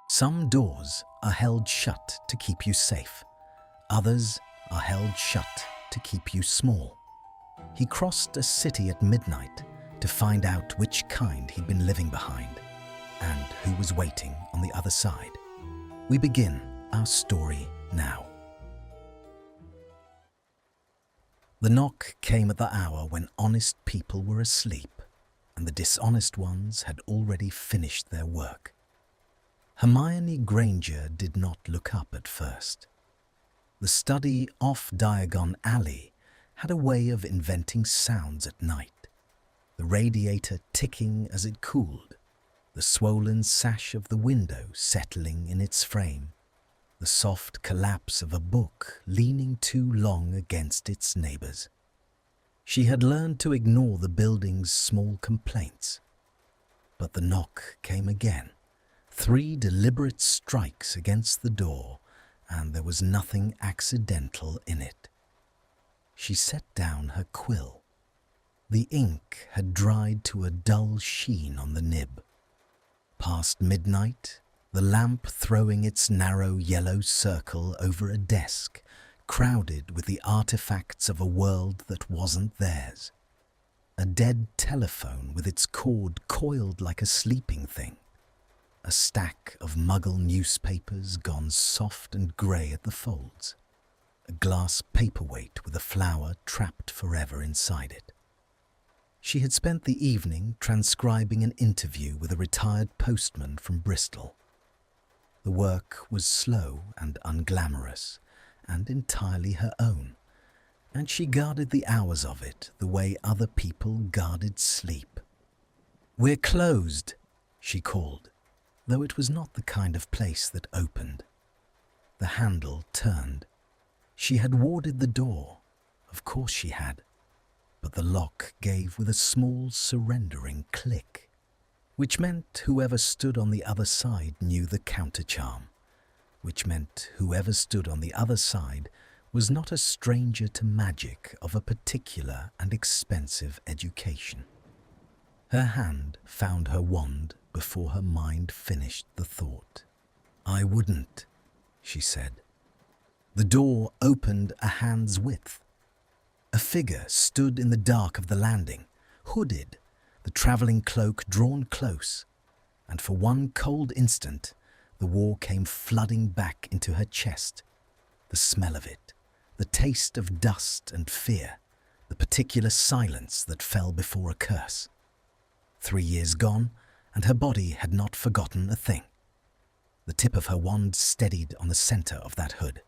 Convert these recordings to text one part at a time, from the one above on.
Some doors are held shut to keep you safe. Others are held shut to keep you small. He crossed a city at midnight to find out which kind he'd been living behind and who was waiting on the other side. We begin our story now. The knock came at the hour when honest people were asleep and the dishonest ones had already finished their work. Hermione Granger did not look up at first. The study off Diagon Alley had a way of inventing sounds at night. The radiator ticking as it cooled, the swollen sash of the window settling in its frame, the soft collapse of a book leaning too long against its neighbours. She had learned to ignore the building's small complaints. But the knock came again. 3 deliberate strikes against the door, and there was nothing accidental in it. She set down her quill. The ink had dried to a dull sheen on the nib. Past midnight, the lamp throwing its narrow yellow circle over a desk, crowded with the artifacts of a world that wasn't theirs. A dead telephone with its cord coiled like a sleeping thing. A stack of Muggle newspapers gone soft and grey at the folds. A glass paperweight with a flower trapped forever inside it. She had spent the evening transcribing an interview with a retired postman from Bristol. The work was slow and unglamorous, and entirely her own, and she guarded the hours of it the way other people guarded sleep. "We're closed," she called, though it was not the kind of place that opened. The handle turned. She had warded the door, of course she had, but the lock gave with a small surrendering click, which meant whoever stood on the other side knew the counter-charm, which meant whoever stood on the other side was not a stranger to magic of a particular and expensive education. Her hand found her wand before her mind finished the thought. "I wouldn't," she said. The door opened a hand's width. A figure stood in the dark of the landing, hooded, the travelling cloak drawn close, and for one cold instant the war came flooding back into her chest. The smell of it, the taste of dust and fear, the particular silence that fell before a curse. 3 years gone, and her body had not forgotten a thing. The tip of her wand steadied on the centre of that hood.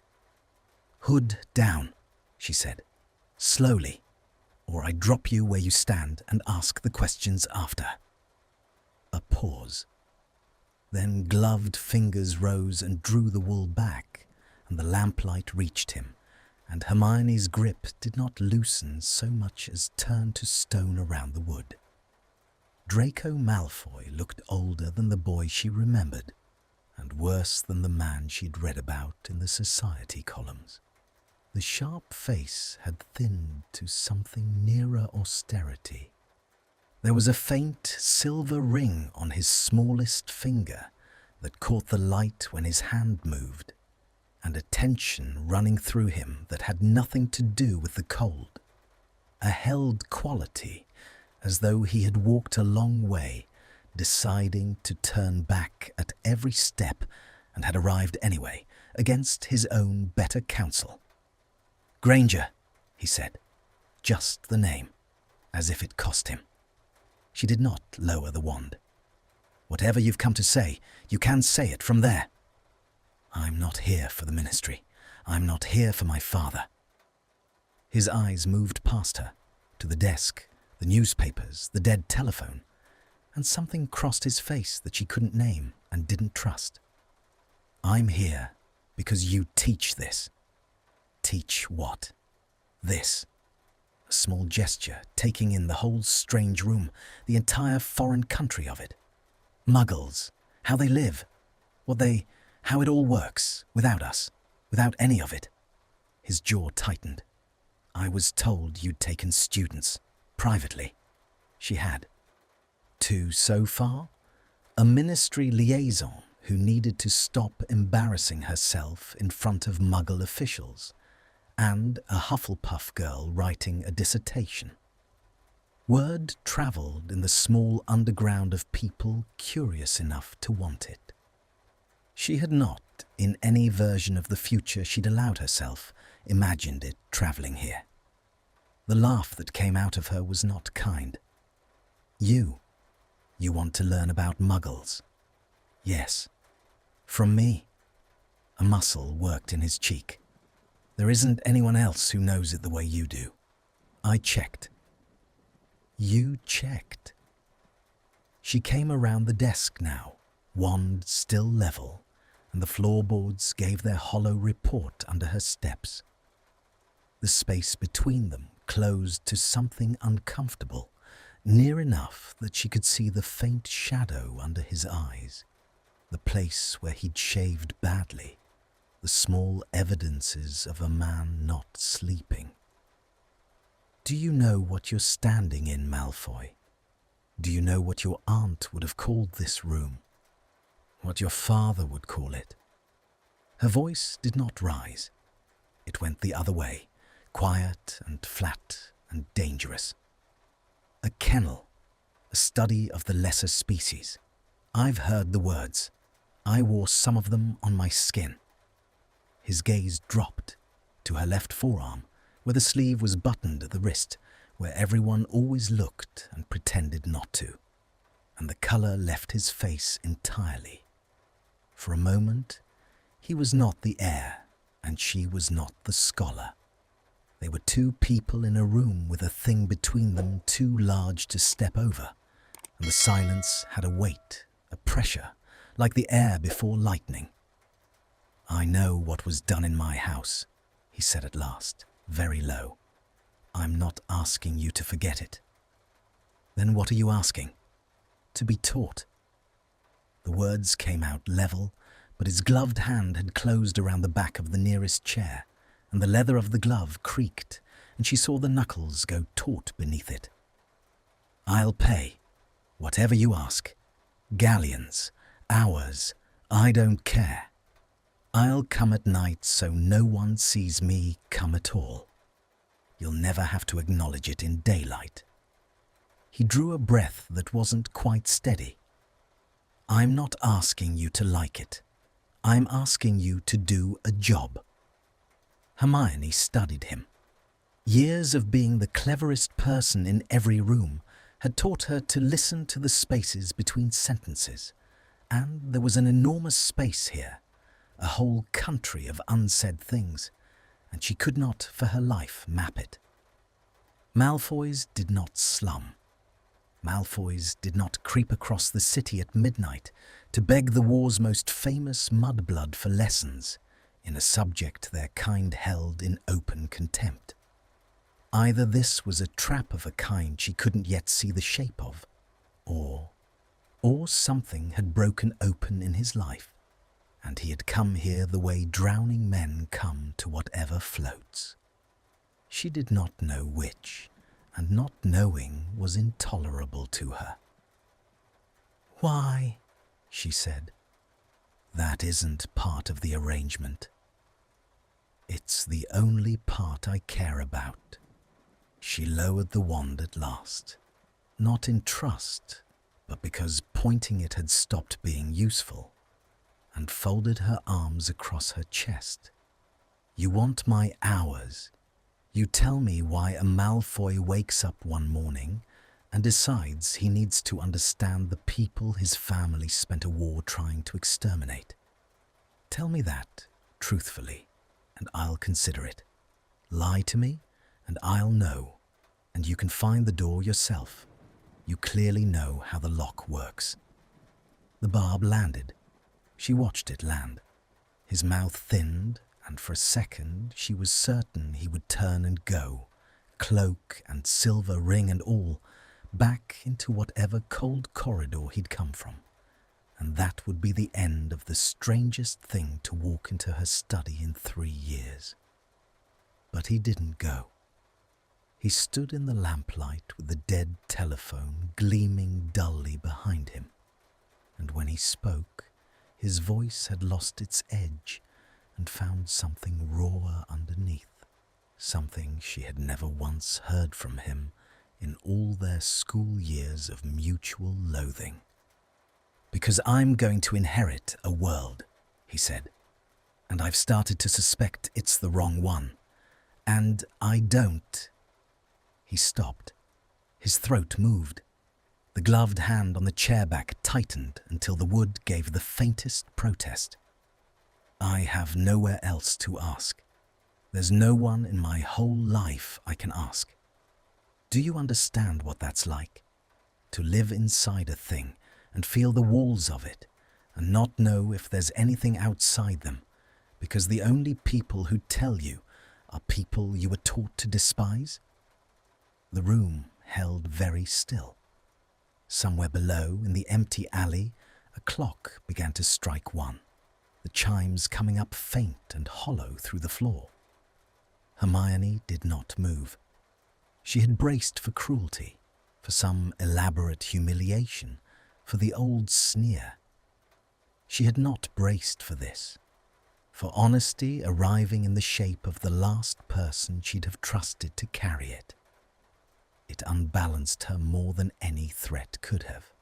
"Hood down," she said, "slowly, or I drop you where you stand and ask the questions after." A pause. Then gloved fingers rose and drew the wool back, and the lamplight reached him, and Hermione's grip did not loosen so much as turn to stone around the wood. Draco Malfoy looked older than the boy she remembered, and worse than the man she'd read about in the society columns. The sharp face had thinned to something nearer austerity. There was a faint silver ring on his smallest finger that caught the light when his hand moved, and a tension running through him that had nothing to do with the cold. A held quality, as though he had walked a long way, deciding to turn back at every step and had arrived anyway, against his own better counsel. "Granger," he said, just the name, as if it cost him. She did not lower the wand. "Whatever you've come to say, you can say it from there." "I'm not here for the ministry. I'm not here for my father." His eyes moved past her, to the desk, the newspapers, the dead telephone, and something crossed his face that she couldn't name and didn't trust. "I'm here because you teach this." "Teach what?" "This." A small gesture, taking in the whole strange room, the entire foreign country of it. Muggles, how they live, how it all works, without us, without any of it. His jaw tightened. "I was told you'd taken students, privately." She had. 2 so far? A ministry liaison who needed to stop embarrassing herself in front of Muggle officials, and a Hufflepuff girl writing a dissertation. Word travelled in the small underground of people curious enough to want it. She had not, in any version of the future she'd allowed herself, imagined it travelling here. The laugh that came out of her was not kind. You want to learn about Muggles? Yes. From me? A muscle worked in his cheek. There isn't anyone else who knows it the way you do. I checked. You checked. She came around the desk now, wand still level, and the floorboards gave their hollow report under her steps. The space between them closed to something uncomfortable, near enough that she could see the faint shadow under his eyes, the place where he'd shaved badly, the small evidences of a man not sleeping. Do you know what you're standing in, Malfoy? Do you know what your aunt would have called this room? What your father would call it? Her voice did not rise. It went the other way, quiet and flat and dangerous. A kennel, a study of the lesser species. I've heard the words. I wore some of them on my skin. His gaze dropped to her left forearm, where the sleeve was buttoned at the wrist, where everyone always looked and pretended not to, and the colour left his face entirely. For a moment, he was not the heir, and she was not the scholar. They were two people in a room with a thing between them too large to step over, and the silence had a weight, a pressure, like the air before lightning. I know what was done in my house, he said at last, very low. I'm not asking you to forget it. Then what are you asking? To be taught. The words came out level, but his gloved hand had closed around the back of the nearest chair, and the leather of the glove creaked, and she saw the knuckles go taut beneath it. I'll pay, whatever you ask. Galleons, hours, I don't care. I'll come at night so no one sees me come at all. You'll never have to acknowledge it in daylight. He drew a breath that wasn't quite steady. I'm not asking you to like it. I'm asking you to do a job. Hermione studied him. Years of being the cleverest person in every room had taught her to listen to the spaces between sentences, and there was an enormous space here, a whole country of unsaid things, and she could not for her life map it. Malfoys did not slum. Malfoys did not creep across the city at midnight to beg the war's most famous mudblood for lessons in a subject their kind held in open contempt. Either this was a trap of a kind she couldn't yet see the shape of, or something had broken open in his life, and he had come here the way drowning men come to whatever floats. She did not know which, and not knowing was intolerable to her. Why? She said. That isn't part of the arrangement. It's the only part I care about. She lowered the wand at last, not in trust, but because pointing it had stopped being useful, and folded her arms across her chest. You want my hours. You tell me why a Malfoy wakes up one morning and decides he needs to understand the people his family spent a war trying to exterminate. Tell me that, truthfully, and I'll consider it. Lie to me, and I'll know, and you can find the door yourself. You clearly know how the lock works. The barb landed. She watched it land. His mouth thinned, and for a second she was certain he would turn and go, cloak and silver ring and all, back into whatever cold corridor he'd come from, and that would be the end of the strangest thing to walk into her study in 3 years. But he didn't go. He stood in the lamplight with the dead telephone gleaming dully behind him, and when he spoke, His voice had lost its edge and found something rawer underneath, something she had never once heard from him in all their school years of mutual loathing. "Because I'm going to inherit a world," he said, "and I've started to suspect it's the wrong one. And I don't—" He stopped. His throat moved. The gloved hand on the chair back tightened until the wood gave the faintest protest. "I have nowhere else to ask. There's no one in my whole life I can ask. Do you understand what that's like? To live inside a thing and feel the walls of it and not know if there's anything outside them, because the only people who tell you are people you were taught to despise?" The room held very still. Somewhere below, in the empty alley, a clock began to strike 1, the chimes coming up faint and hollow through the floor. Hermione did not move. She had braced for cruelty, for some elaborate humiliation, for the old sneer. She had not braced for this, for honesty arriving in the shape of the last person she'd have trusted to carry it. It unbalanced her more than any threat could have.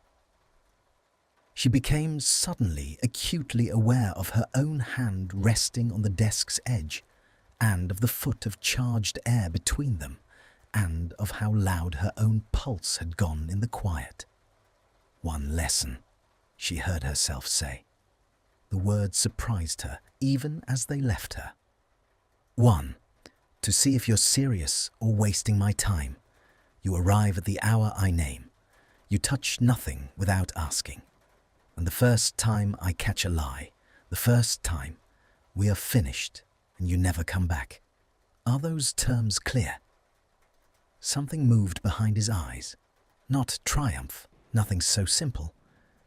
She became suddenly acutely aware of her own hand resting on the desk's edge, and of the foot of charged air between them, and of how loud her own pulse had gone in the quiet. "One lesson," she heard herself say. The words surprised her, even as they left her. "1. To see if you're serious or wasting my time. You arrive at the hour I name. You touch nothing without asking. And the first time I catch a lie, the first time, we are finished and you never come back. Are those terms clear?" Something moved behind his eyes. Not triumph, nothing so simple.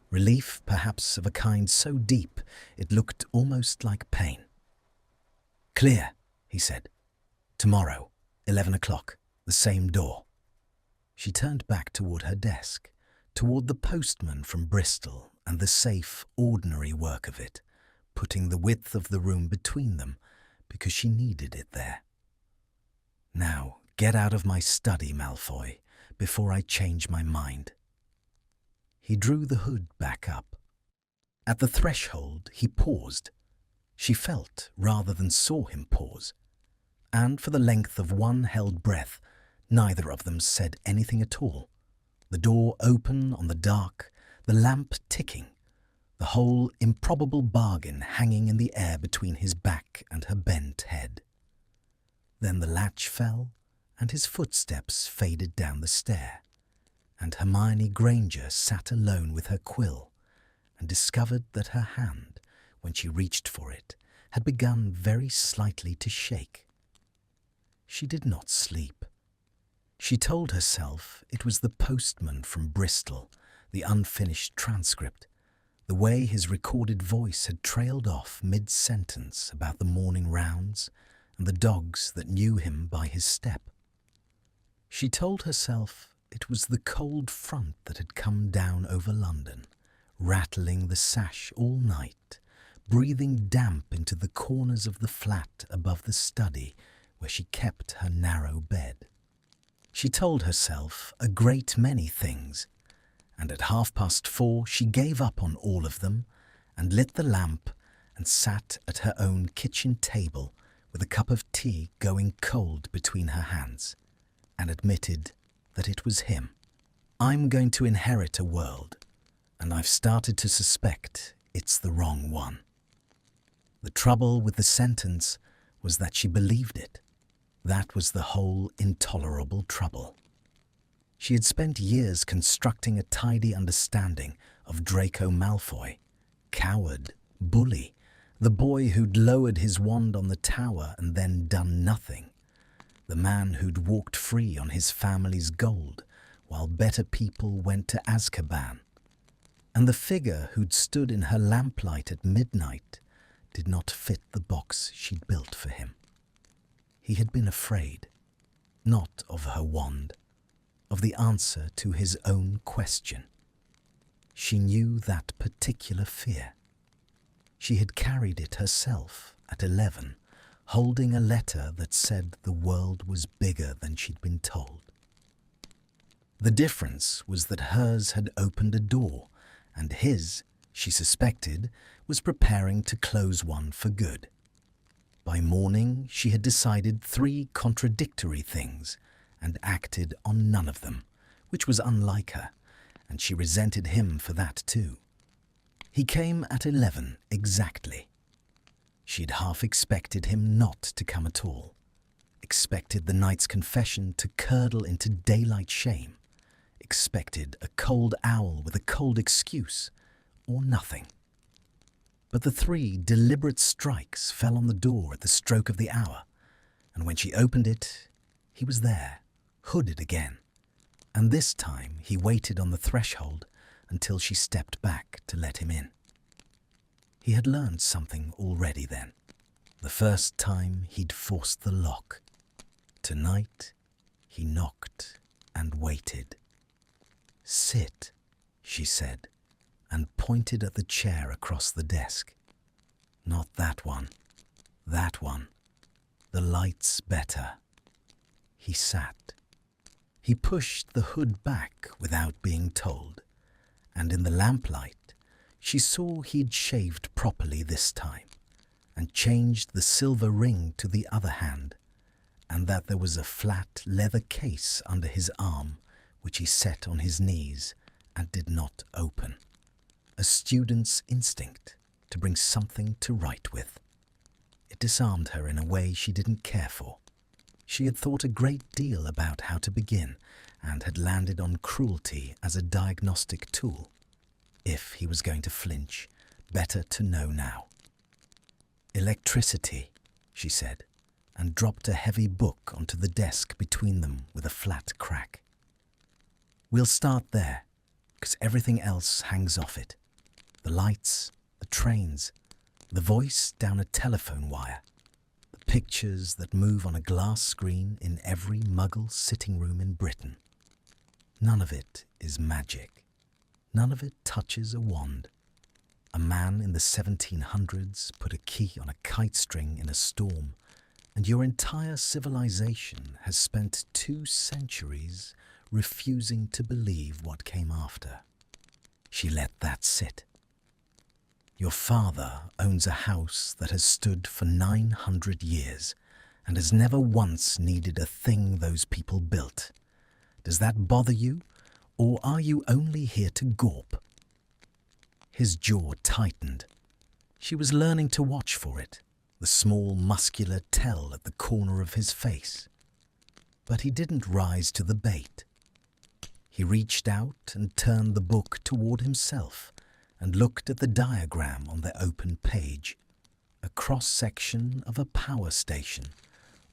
Relief, perhaps, of a kind so deep it looked almost like pain. "Clear," he said. "Tomorrow, 11 o'clock, the same door." She turned back toward her desk, toward the postman from Bristol and the safe, ordinary work of it, putting the width of the room between them because she needed it there. "Now, get out of my study, Malfoy, before I change my mind." He drew the hood back up. At the threshold, he paused. She felt, rather than saw him pause. And for the length of one held breath, neither of them said anything at all. The door open on the dark, the lamp ticking, the whole improbable bargain hanging in the air between his back and her bent head. Then the latch fell, and his footsteps faded down the stair, and Hermione Granger sat alone with her quill, and discovered that her hand, when she reached for it, had begun very slightly to shake. She did not sleep. She told herself it was the postman from Bristol, the unfinished transcript, the way his recorded voice had trailed off mid-sentence about the morning rounds and the dogs that knew him by his step. She told herself it was the cold front that had come down over London, rattling the sash all night, breathing damp into the corners of the flat above the study where she kept her narrow bed. She told herself a great many things, and at 4:30 she gave up on all of them and lit the lamp and sat at her own kitchen table with a cup of tea going cold between her hands, and admitted that it was him. "I'm going to inherit a world, and I've started to suspect it's the wrong one." The trouble with the sentence was that she believed it. That was the whole intolerable trouble. She had spent years constructing a tidy understanding of Draco Malfoy, coward, bully, the boy who'd lowered his wand on the tower and then done nothing, the man who'd walked free on his family's gold while better people went to Azkaban, and the figure who'd stood in her lamplight at midnight did not fit the box she'd built for him. He had been afraid, not of her wand, of the answer to his own question. She knew that particular fear. She had carried it herself at 11, holding a letter that said the world was bigger than she'd been told. The difference was that hers had opened a door, and his, she suspected, was preparing to close one for good. By morning, she had decided 3 contradictory things and acted on none of them, which was unlike her, and she resented him for that too. He came at 11 exactly. She'd half expected him not to come at all, expected the night's confession to curdle into daylight shame, expected a cold owl with a cold excuse, or nothing. But the 3 deliberate strikes fell on the door at the stroke of the hour, and when she opened it, he was there, hooded again, and this time he waited on the threshold until she stepped back to let him in. He had learned something already then, the first time he'd forced the lock. Tonight, he knocked and waited. "Sit," she said, and pointed at the chair across the desk. "Not that one. That one. The light's better." He sat. He pushed the hood back without being told, and in the lamplight, she saw he'd shaved properly this time, and changed the silver ring to the other hand, and that there was a flat leather case under his arm which he set on his knees and did not open. A student's instinct to bring something to write with. It disarmed her in a way she didn't care for. She had thought a great deal about how to begin and had landed on cruelty as a diagnostic tool. If he was going to flinch, better to know now. "Electricity," she said, and dropped a heavy book onto the desk between them with a flat crack. "We'll start there, because everything else hangs off it. The lights, the trains, the voice down a telephone wire, the pictures that move on a glass screen in every muggle sitting room in Britain. None of it is magic. None of it touches a wand. A man in the 1700s put a key on a kite string in a storm, and your entire civilization has spent 2 centuries refusing to believe what came after." She let that sit. "Your father owns a house that has stood for 900 years and has never once needed a thing those people built. Does that bother you, or are you only here to gawp?" His jaw tightened. She was learning to watch for it, the small muscular tell at the corner of his face. But he didn't rise to the bait. He reached out and turned the book toward himself and looked at the diagram on the open page, a cross-section of a power station,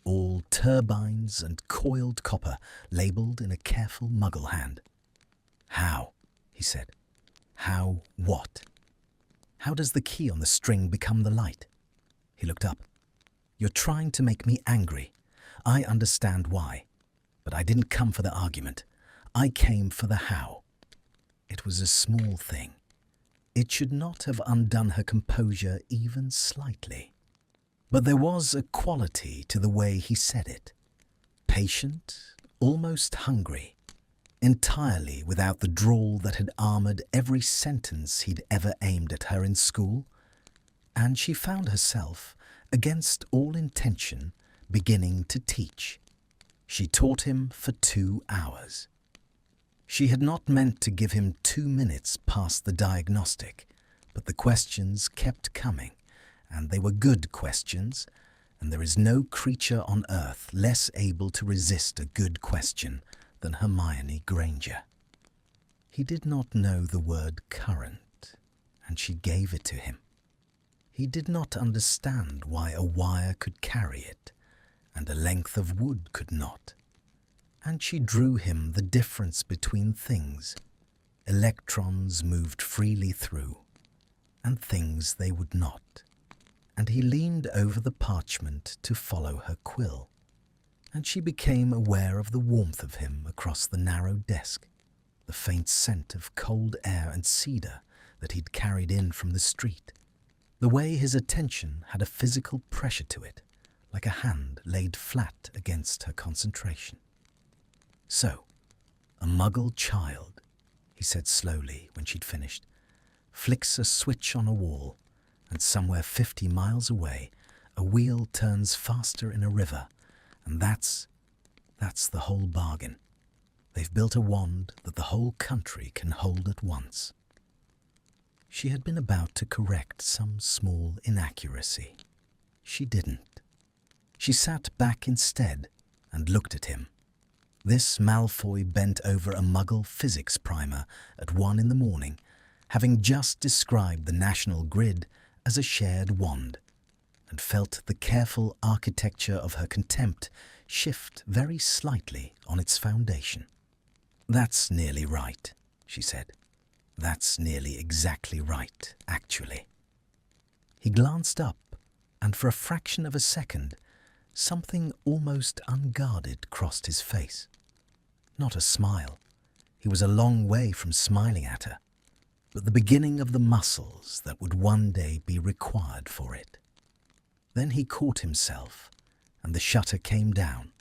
all turbines and coiled copper labelled in a careful muggle hand. "How?" he said. "How what? How does the key on the string become the light?" He looked up. "You're trying to make me angry. I understand why. But I didn't come for the argument. I came for the how." It was a small thing. It should not have undone her composure even slightly. But there was a quality to the way he said it. Patient, almost hungry, entirely without the drawl that had armoured every sentence he'd ever aimed at her in school, and she found herself, against all intention, beginning to teach. She taught him for 2 hours. She had not meant to give him 2 minutes past the diagnostic, but the questions kept coming, and they were good questions, and there is no creature on earth less able to resist a good question than Hermione Granger. He did not know the word current, and she gave it to him. He did not understand why a wire could carry it, and a length of wood could not. And she drew him the difference between things. Electrons moved freely through, and things they would not. And he leaned over the parchment to follow her quill, and she became aware of the warmth of him across the narrow desk, the faint scent of cold air and cedar that he'd carried in from the street. The way his attention had a physical pressure to it, like a hand laid flat against her concentration. "So, a Muggle child," he said slowly when she'd finished, "flicks a switch on a wall, and somewhere 50 miles away, a wheel turns faster in a river, and that's the whole bargain. They've built a wand that the whole country can hold at once." She had been about to correct some small inaccuracy. She didn't. She sat back instead and looked at him. This Malfoy bent over a Muggle physics primer at 1 in the morning, having just described the national grid as a shared wand, and felt the careful architecture of her contempt shift very slightly on its foundation. "That's nearly right," she said. "That's nearly exactly right, actually." He glanced up, and for a fraction of a second, something almost unguarded crossed his face. Not a smile. He was a long way from smiling at her, but the beginning of the muscles that would one day be required for it. Then he caught himself, and the shutter came down,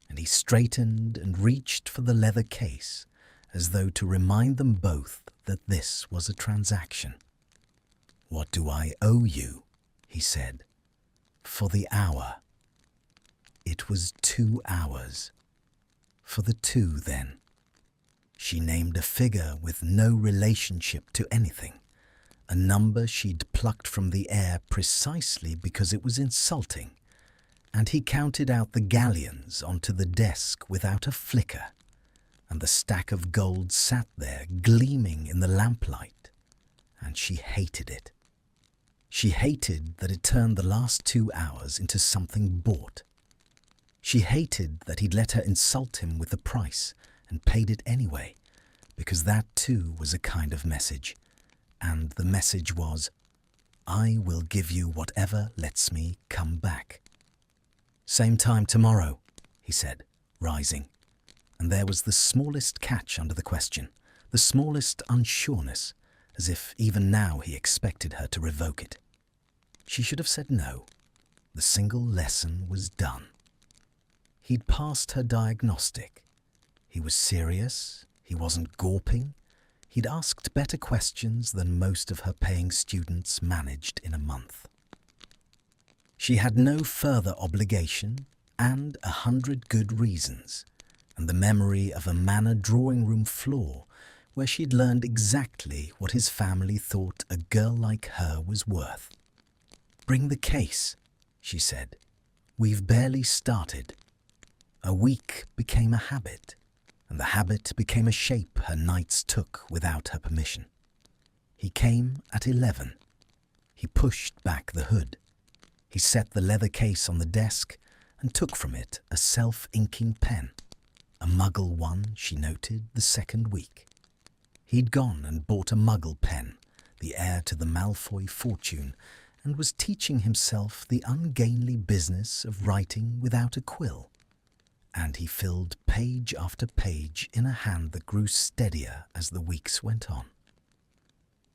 and he straightened and reached for the leather case, as though to remind them both that this was a transaction. "What do I owe you?" he said. "For the hour." It was 2 hours. For the 2, then. She named a figure with no relationship to anything, a number she'd plucked from the air precisely because it was insulting, and he counted out the galleons onto the desk without a flicker, and the stack of gold sat there gleaming in the lamplight, and she hated it. She hated that it turned the last 2 hours into something bought. She hated that he'd let her insult him with the price and paid it anyway, because that too was a kind of message, and the message was, "I will give you whatever lets me come back." "Same time tomorrow," he said, rising. And there was the smallest catch under the question, the smallest unsureness, as if even now he expected her to revoke it. She should have said no. The single lesson was done. He'd passed her diagnostic. He was serious, he wasn't gawping, he'd asked better questions than most of her paying students managed in a month. She had no further obligation and 100 good reasons, and the memory of a manor drawing room floor where she'd learned exactly what his family thought a girl like her was worth. "Bring the case," she said. "We've barely started." A week became a habit, and the habit became a shape her nights took without her permission. He came at 11. He pushed back the hood. He set the leather case on the desk and took from it a self-inking pen, a Muggle one, she noted, the second week. He'd gone and bought a Muggle pen, the heir to the Malfoy fortune, and was teaching himself the ungainly business of writing without a quill. And he filled page after page in a hand that grew steadier as the weeks went on.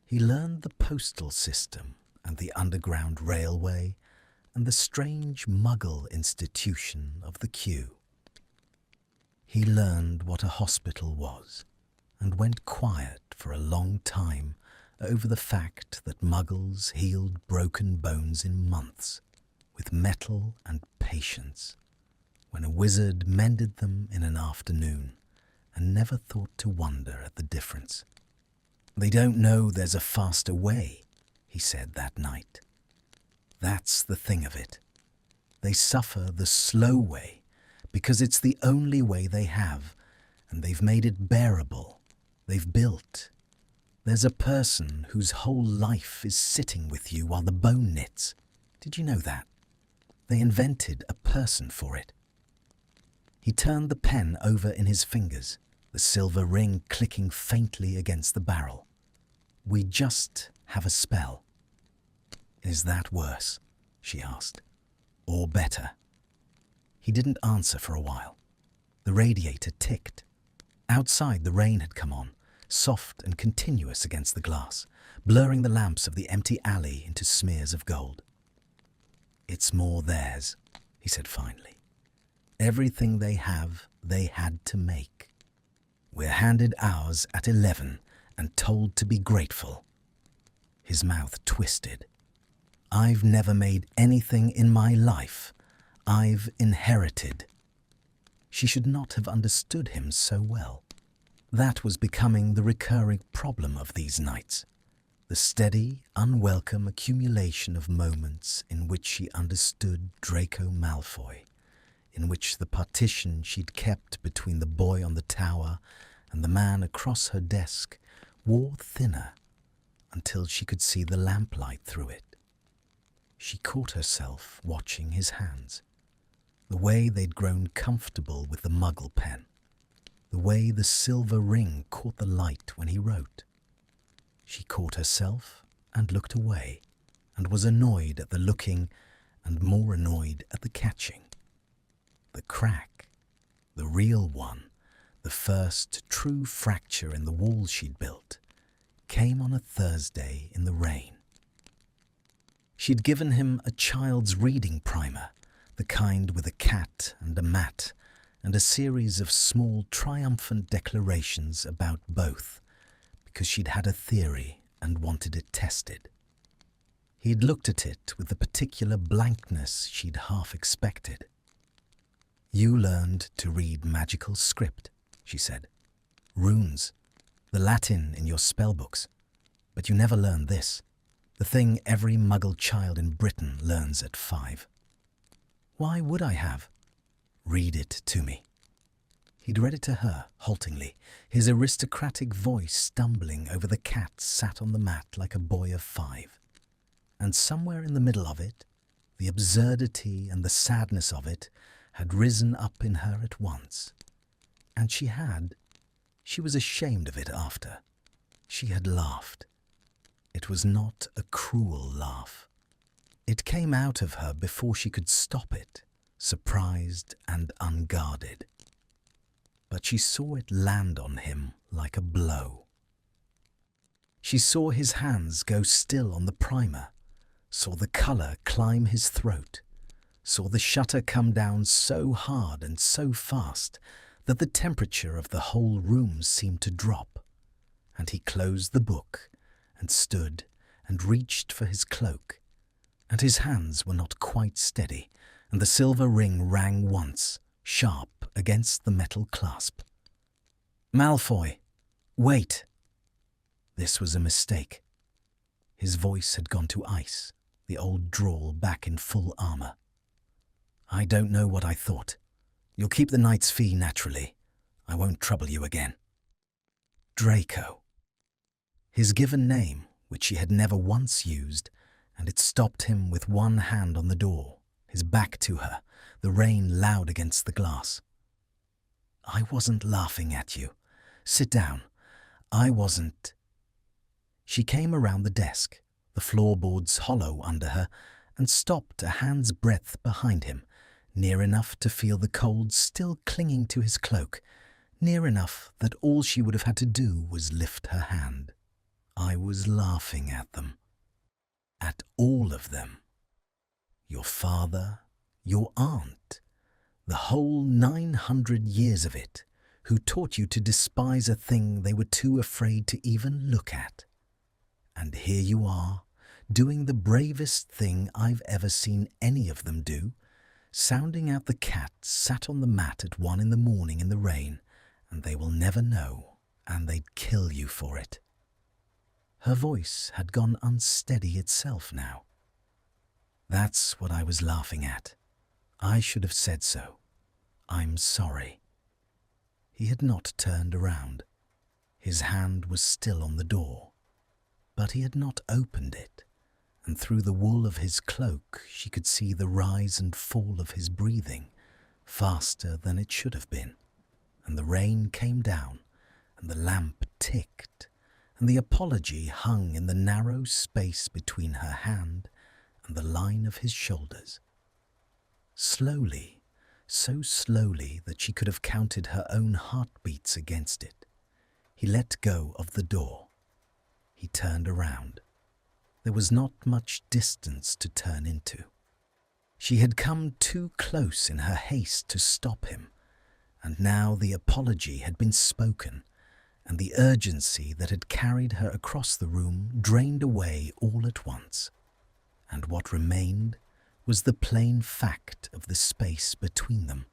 He learned the postal system and the underground railway and the strange Muggle institution of the queue. He learned what a hospital was and went quiet for a long time over the fact that Muggles healed broken bones in months with metal and patience, when a wizard mended them in an afternoon, and never thought to wonder at the difference. "They don't know there's a faster way," he said that night. "That's the thing of it. They suffer the slow way because it's the only way they have, and they've made it bearable. They've built. There's a person whose whole life is sitting with you while the bone knits. Did you know that? They invented a person for it." He turned the pen over in his fingers, the silver ring clicking faintly against the barrel. "We just have a spell." "Is that worse?" she asked. "Or better?" He didn't answer for a while. The radiator ticked. Outside, the rain had come on, soft and continuous against the glass, blurring the lamps of the empty alley into smears of gold. "It's more theirs," he said finally. "Everything they have, they had to make. We're handed ours at 11 and told to be grateful." His mouth twisted. "I've never made anything in my life. I've inherited." She should not have understood him so well. That was becoming the recurring problem of these nights. The steady, unwelcome accumulation of moments in which she understood Draco Malfoy, in which the partition she'd kept between the boy on the tower and the man across her desk wore thinner until she could see the lamplight through it. She caught herself watching his hands, the way they'd grown comfortable with the muggle pen, the way the silver ring caught the light when he wrote. She caught herself and looked away, and was annoyed at the looking and more annoyed at the catching. The crack, the real one, the first true fracture in the wall she'd built, came on a Thursday in the rain. She'd given him a child's reading primer, the kind with a cat and a mat, and a series of small triumphant declarations about both, because she'd had a theory and wanted it tested. He'd looked at it with the particular blankness she'd half expected. "You learned to read magical script," she said. "Runes, the Latin in your spellbooks. But you never learned this, the thing every muggle child in Britain learns at 5. "Why would I have?" "Read it to me." He'd read it to her, haltingly, his aristocratic voice stumbling over the cat sat on the mat like a boy of 5. And somewhere in the middle of it, the absurdity and the sadness of it had risen up in her at once. And she was ashamed of it after. She had laughed. It was not a cruel laugh. It came out of her before she could stop it, surprised and unguarded. But she saw it land on him like a blow. She saw his hands go still on the primer, saw the colour climb his throat, saw the shutter come down so hard and so fast that the temperature of the whole room seemed to drop, and he closed the book and stood and reached for his cloak, and his hands were not quite steady, and the silver ring rang once, sharp against the metal clasp. "Malfoy, wait!" This was a mistake. His voice had gone to ice, the old drawl back in full armour. "I don't know what I thought. You'll keep the knight's fee naturally. I won't trouble you again." Draco. His given name, which he had never once used, and it stopped him with one hand on the door, his back to her, the rain loud against the glass. "I wasn't laughing at you. Sit down. I wasn't." She came around the desk, the floorboards hollow under her, and stopped a hand's breadth behind him, near enough to feel the cold still clinging to his cloak, near enough that all she would have had to do was lift her hand. "I was laughing at them. At all of them. Your father, your aunt, the whole 900 years of it, who taught you to despise a thing they were too afraid to even look at. And here you are, doing the bravest thing I've ever seen any of them do, sounding out the cat sat on the mat at 1 in the morning in the rain, and they will never know, and they'd kill you for it." Her voice had gone unsteady itself now. "That's what I was laughing at. I should have said so. I'm sorry." He had not turned around. His hand was still on the door, but he had not opened it, and through the wool of his cloak she could see the rise and fall of his breathing, faster than it should have been, and the rain came down, and the lamp ticked, and the apology hung in the narrow space between her hand and the line of his shoulders. Slowly, so slowly that she could have counted her own heartbeats against it, He let go of the door. He turned around. There was not much distance to turn into. She had come too close in her haste to stop him, and now the apology had been spoken, and the urgency that had carried her across the room drained away all at once. And what remained was the plain fact of the space between them,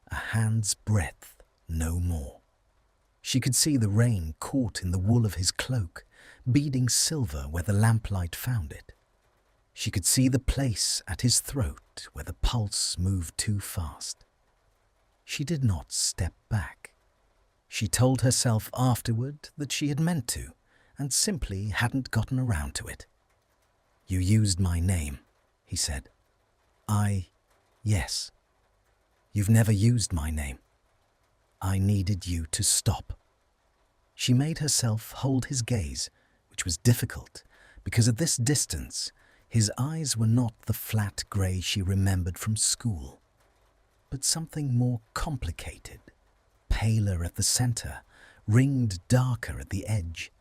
a hand's breadth, no more. She could see the rain caught in the wool of his cloak, beading silver where the lamplight found it. She could see the place at his throat where the pulse moved too fast. She did not step back. She told herself afterward that she had meant to, and simply hadn't gotten around to it. "You used my name," he said. Yes. You've never used my name. I needed you to stop." She made herself hold his gaze, which was difficult, because at this distance, his eyes were not the flat grey she remembered from school, but something more complicated, paler at the centre, ringed darker at the edge,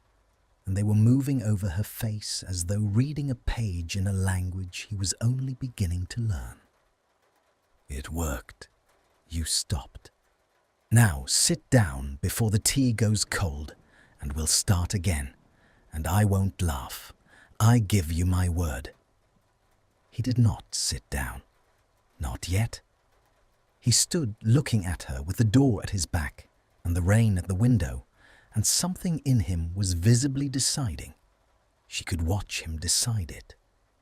and they were moving over her face as though reading a page in a language he was only beginning to learn. "It worked. You stopped. Now sit down before the tea goes cold, and we'll start again, and I won't laugh. I give you my word." He did not sit down. Not yet. He stood looking at her with the door at his back and the rain at the window, and something in him was visibly deciding. She could watch him decide it,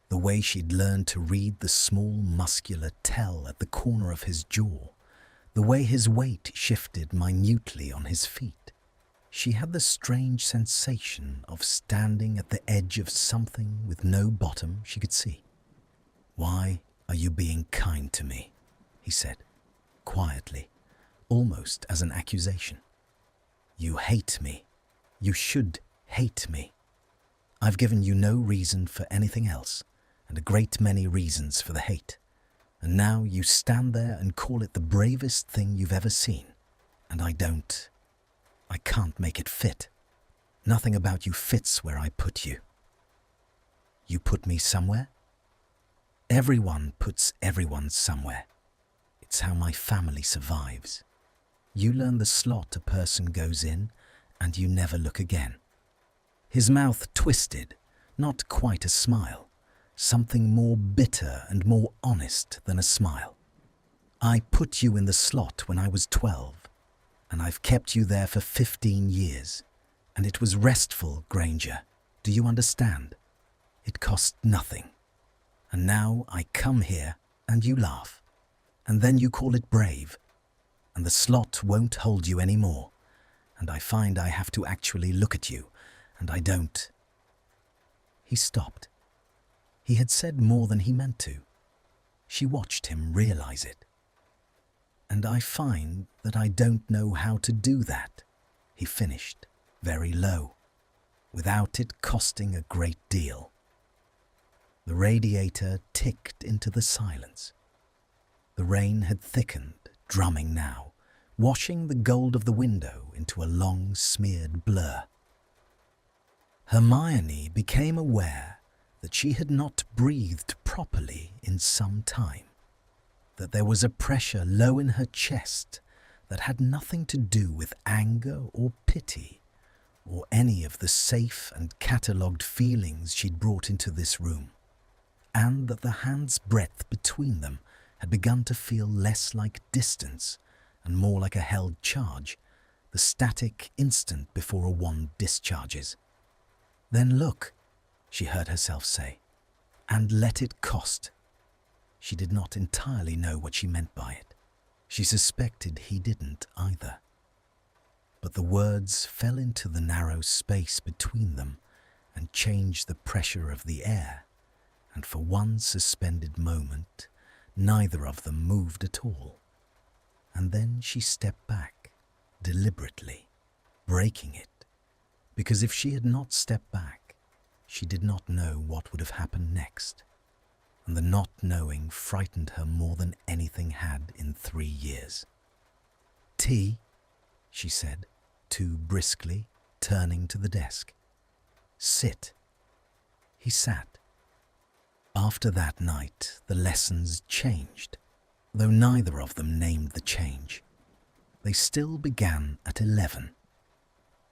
the way she'd learned to read the small muscular tell at the corner of his jaw, the way his weight shifted minutely on his feet. She had the strange sensation of standing at the edge of something with no bottom she could see. "Why are you being kind to me?" he said, quietly, almost as an accusation. "You hate me. You should hate me. I've given you no reason for anything else, and a great many reasons for the hate. And now you stand there and call it the bravest thing you've ever seen. And I can't make it fit. Nothing about you fits where I put you." "You put me somewhere?" "Everyone puts everyone somewhere. It's how my family survives. You learn the slot a person goes in, and you never look again." His mouth twisted, not quite a smile, something more bitter and more honest than a smile. "I put you in the slot when I was 12, and I've kept you there for 15 years, and it was restful, Granger. Do you understand? It cost nothing. And now I come here, and you laugh, and then you call it brave, and the slot won't hold you anymore, and I find I have to actually look at you, and I don't." He stopped. He had said more than he meant to. She watched him realize it. "And I find that I don't know how to do that," he finished, very low, "without it costing a great deal." The radiator ticked into the silence. The rain had thickened, drumming now, washing the gold of the window into a long smeared blur. Hermione became aware that she had not breathed properly in some time, that there was a pressure low in her chest that had nothing to do with anger or pity or any of the safe and catalogued feelings she'd brought into this room, and that the hand's breadth between them had begun to feel less like distance and more like a held charge, the static instant before a wand discharges. "Then look," she heard herself say, "and let it cost." She did not entirely know what she meant by it. She suspected he didn't either. But the words fell into the narrow space between them and changed the pressure of the air, and for one suspended moment, neither of them moved at all. And then she stepped back, deliberately, breaking it, because if she had not stepped back, she did not know what would have happened next, and the not knowing frightened her more than anything had in 3 years. "Tea?" she said, too briskly, returning to the desk. "Sit." He sat. After that night, the lessons changed, though neither of them named the change. They still began at 11.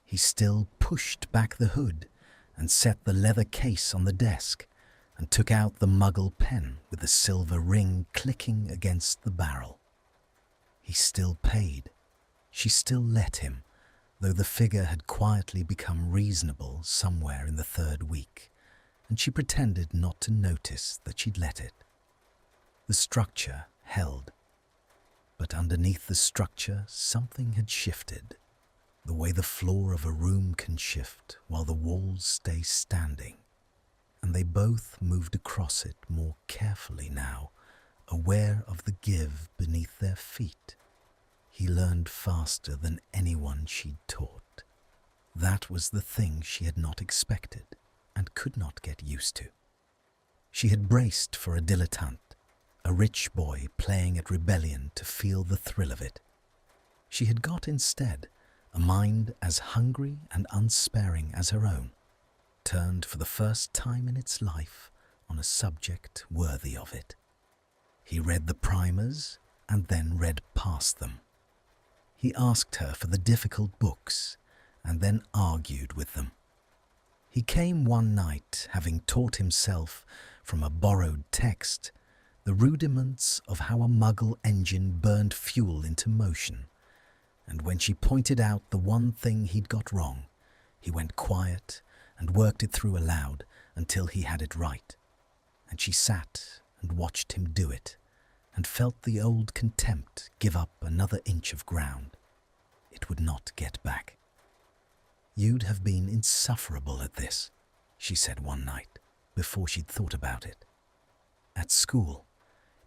He still pushed back the hood and set the leather case on the desk and took out the Muggle pen with the silver ring clicking against the barrel. He still paid. She still let him, though the figure had quietly become reasonable somewhere in the third week, and she pretended not to notice that she'd let it. The structure held, but underneath the structure something had shifted, the way the floor of a room can shift while the walls stay standing, and they both moved across it more carefully now, aware of the give beneath their feet. He learned faster than anyone she'd taught. That was the thing she had not expected and could not get used to. She had braced for a dilettante, a rich boy playing at rebellion to feel the thrill of it. She had got instead a mind as hungry and unsparing as her own, turned for the first time in its life on a subject worthy of it. He read the primers and then read past them. He asked her for the difficult books and then argued with them. He came one night having taught himself from a borrowed text the rudiments of how a Muggle engine burned fuel into motion, and when she pointed out the one thing he'd got wrong, he went quiet and worked it through aloud until he had it right, and she sat and watched him do it and felt the old contempt give up another inch of ground. It would not get back. "You'd have been insufferable at this," she said one night, before she'd thought about it. "At school,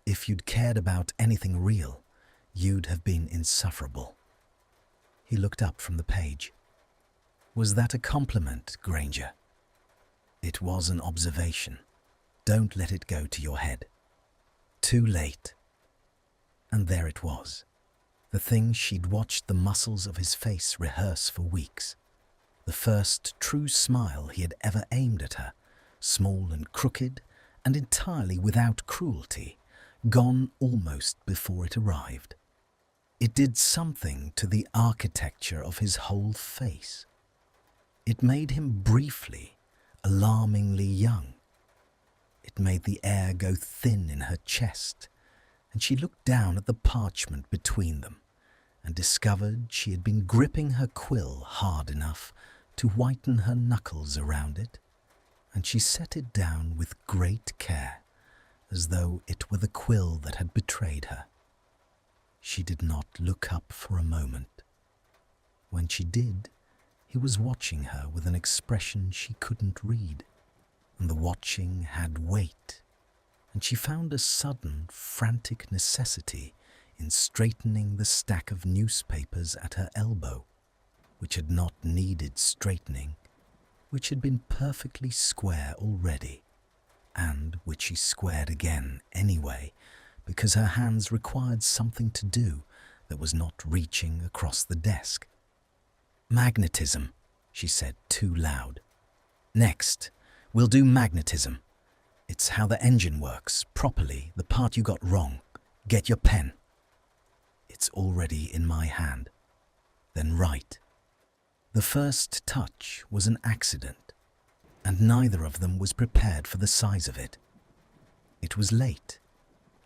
if you'd cared about anything real, you'd have been insufferable." He looked up from the page. "Was that a compliment, Granger?" "It was an observation. Don't let it go to your head." Too late. And there it was, the thing she'd watched the muscles of his face rehearse for weeks. The first true smile he had ever aimed at her, small and crooked and entirely without cruelty, gone almost before it arrived. It did something to the architecture of his whole face. It made him briefly, alarmingly young. It made the air go thin in her chest, and she looked down at the parchment between them and discovered she had been gripping her quill hard enough to whiten her knuckles around it, and she set it down with great care, as though it were the quill that had betrayed her. She did not look up for a moment. When she did, he was watching her with an expression she couldn't read, and the watching had weight, and she found a sudden, frantic necessity in straightening the stack of newspapers at her elbow, which had not needed straightening, which had been perfectly square already, and which she squared again anyway, because her hands required something to do that was not reaching across the desk. "Magnetism," she said too loud. "Next, we'll do magnetism. It's how the engine works, properly, the part you got wrong. Get your pen." "It's already in my hand." "Then write." The first touch was an accident, and neither of them was prepared for the size of it. It was late,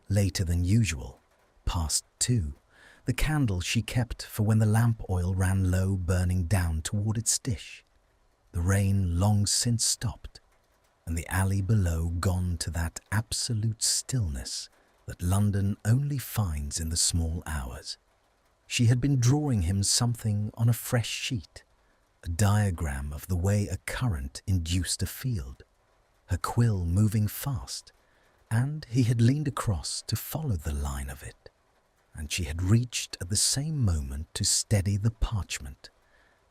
later than usual, past 2, the candle she kept for when the lamp oil ran low burning down toward its dish, the rain long since stopped, and the alley below gone to that absolute stillness that London only finds in the small hours. She had been drawing him something on a fresh sheet, a diagram of the way a current induced a field, her quill moving fast, and he had leaned across to follow the line of it, and she had reached at the same moment to steady the parchment,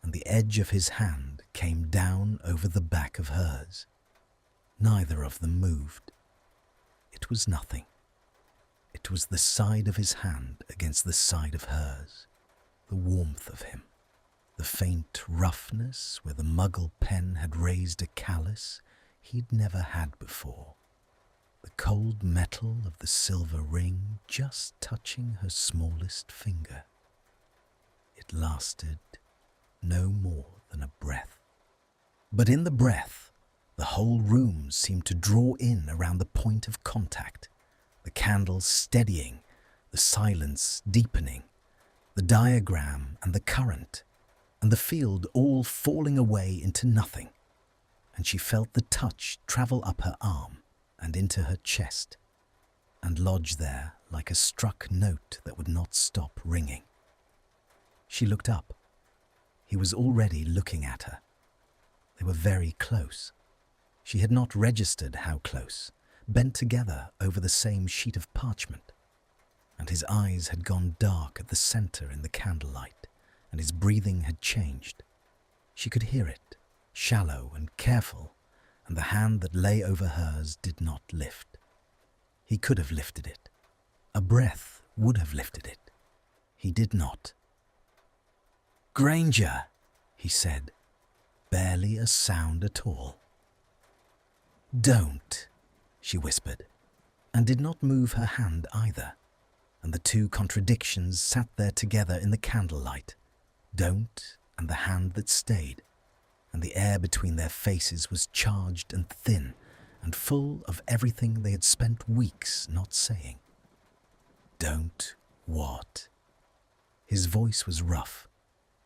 and the edge of his hand came down over the back of hers. Neither of them moved. It was nothing. It was the side of his hand against the side of hers, the warmth of him, The faint roughness where the muggle pen had raised a callus he'd never had before. The cold metal of the silver ring just touching her smallest finger. It lasted no more than a breath. But in the breath, the whole room seemed to draw in around the point of contact, the candles steadying, the silence deepening, the diagram and the current, and the field all falling away into nothing, and she felt the touch travel up her arm and into her chest, and lodge there like a struck note that would not stop ringing. She looked up. He was already looking at her. They were very close. She had not registered how close, bent together over the same sheet of parchment, and his eyes had gone dark at the center in the candlelight, and his breathing had changed. She could hear it, shallow and careful, and the hand that lay over hers did not lift. He could have lifted it. A breath would have lifted it. He did not. "Granger," he said, barely a sound at all. "Don't," she whispered, and did not move her hand either, and the two contradictions sat there together in the candlelight, don't and the hand that stayed, and the air between their faces was charged and thin and full of everything they had spent weeks not saying. "Don't what?" His voice was rough.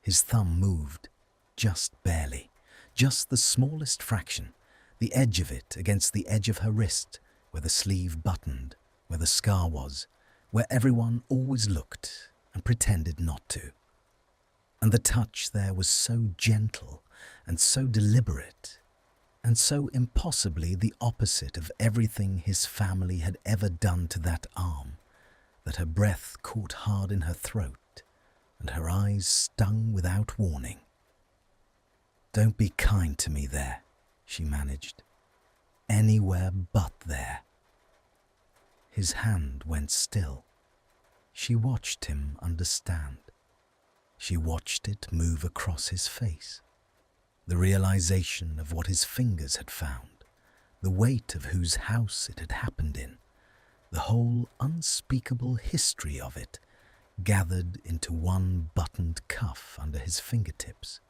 His thumb moved, just barely, just the smallest fraction, the edge of it against the edge of her wrist, where the sleeve buttoned, where the scar was, where everyone always looked and pretended not to. And the touch there was so gentle and so deliberate, and so impossibly the opposite of everything his family had ever done to that arm, that her breath caught hard in her throat, and her eyes stung without warning. "Don't be kind to me there," she managed. "Anywhere but there." His hand went still. She watched him understand. She watched it move across his face. The realization of what his fingers had found, the weight of whose house it had happened in, the whole unspeakable history of it, gathered into one buttoned cuff under his fingertips,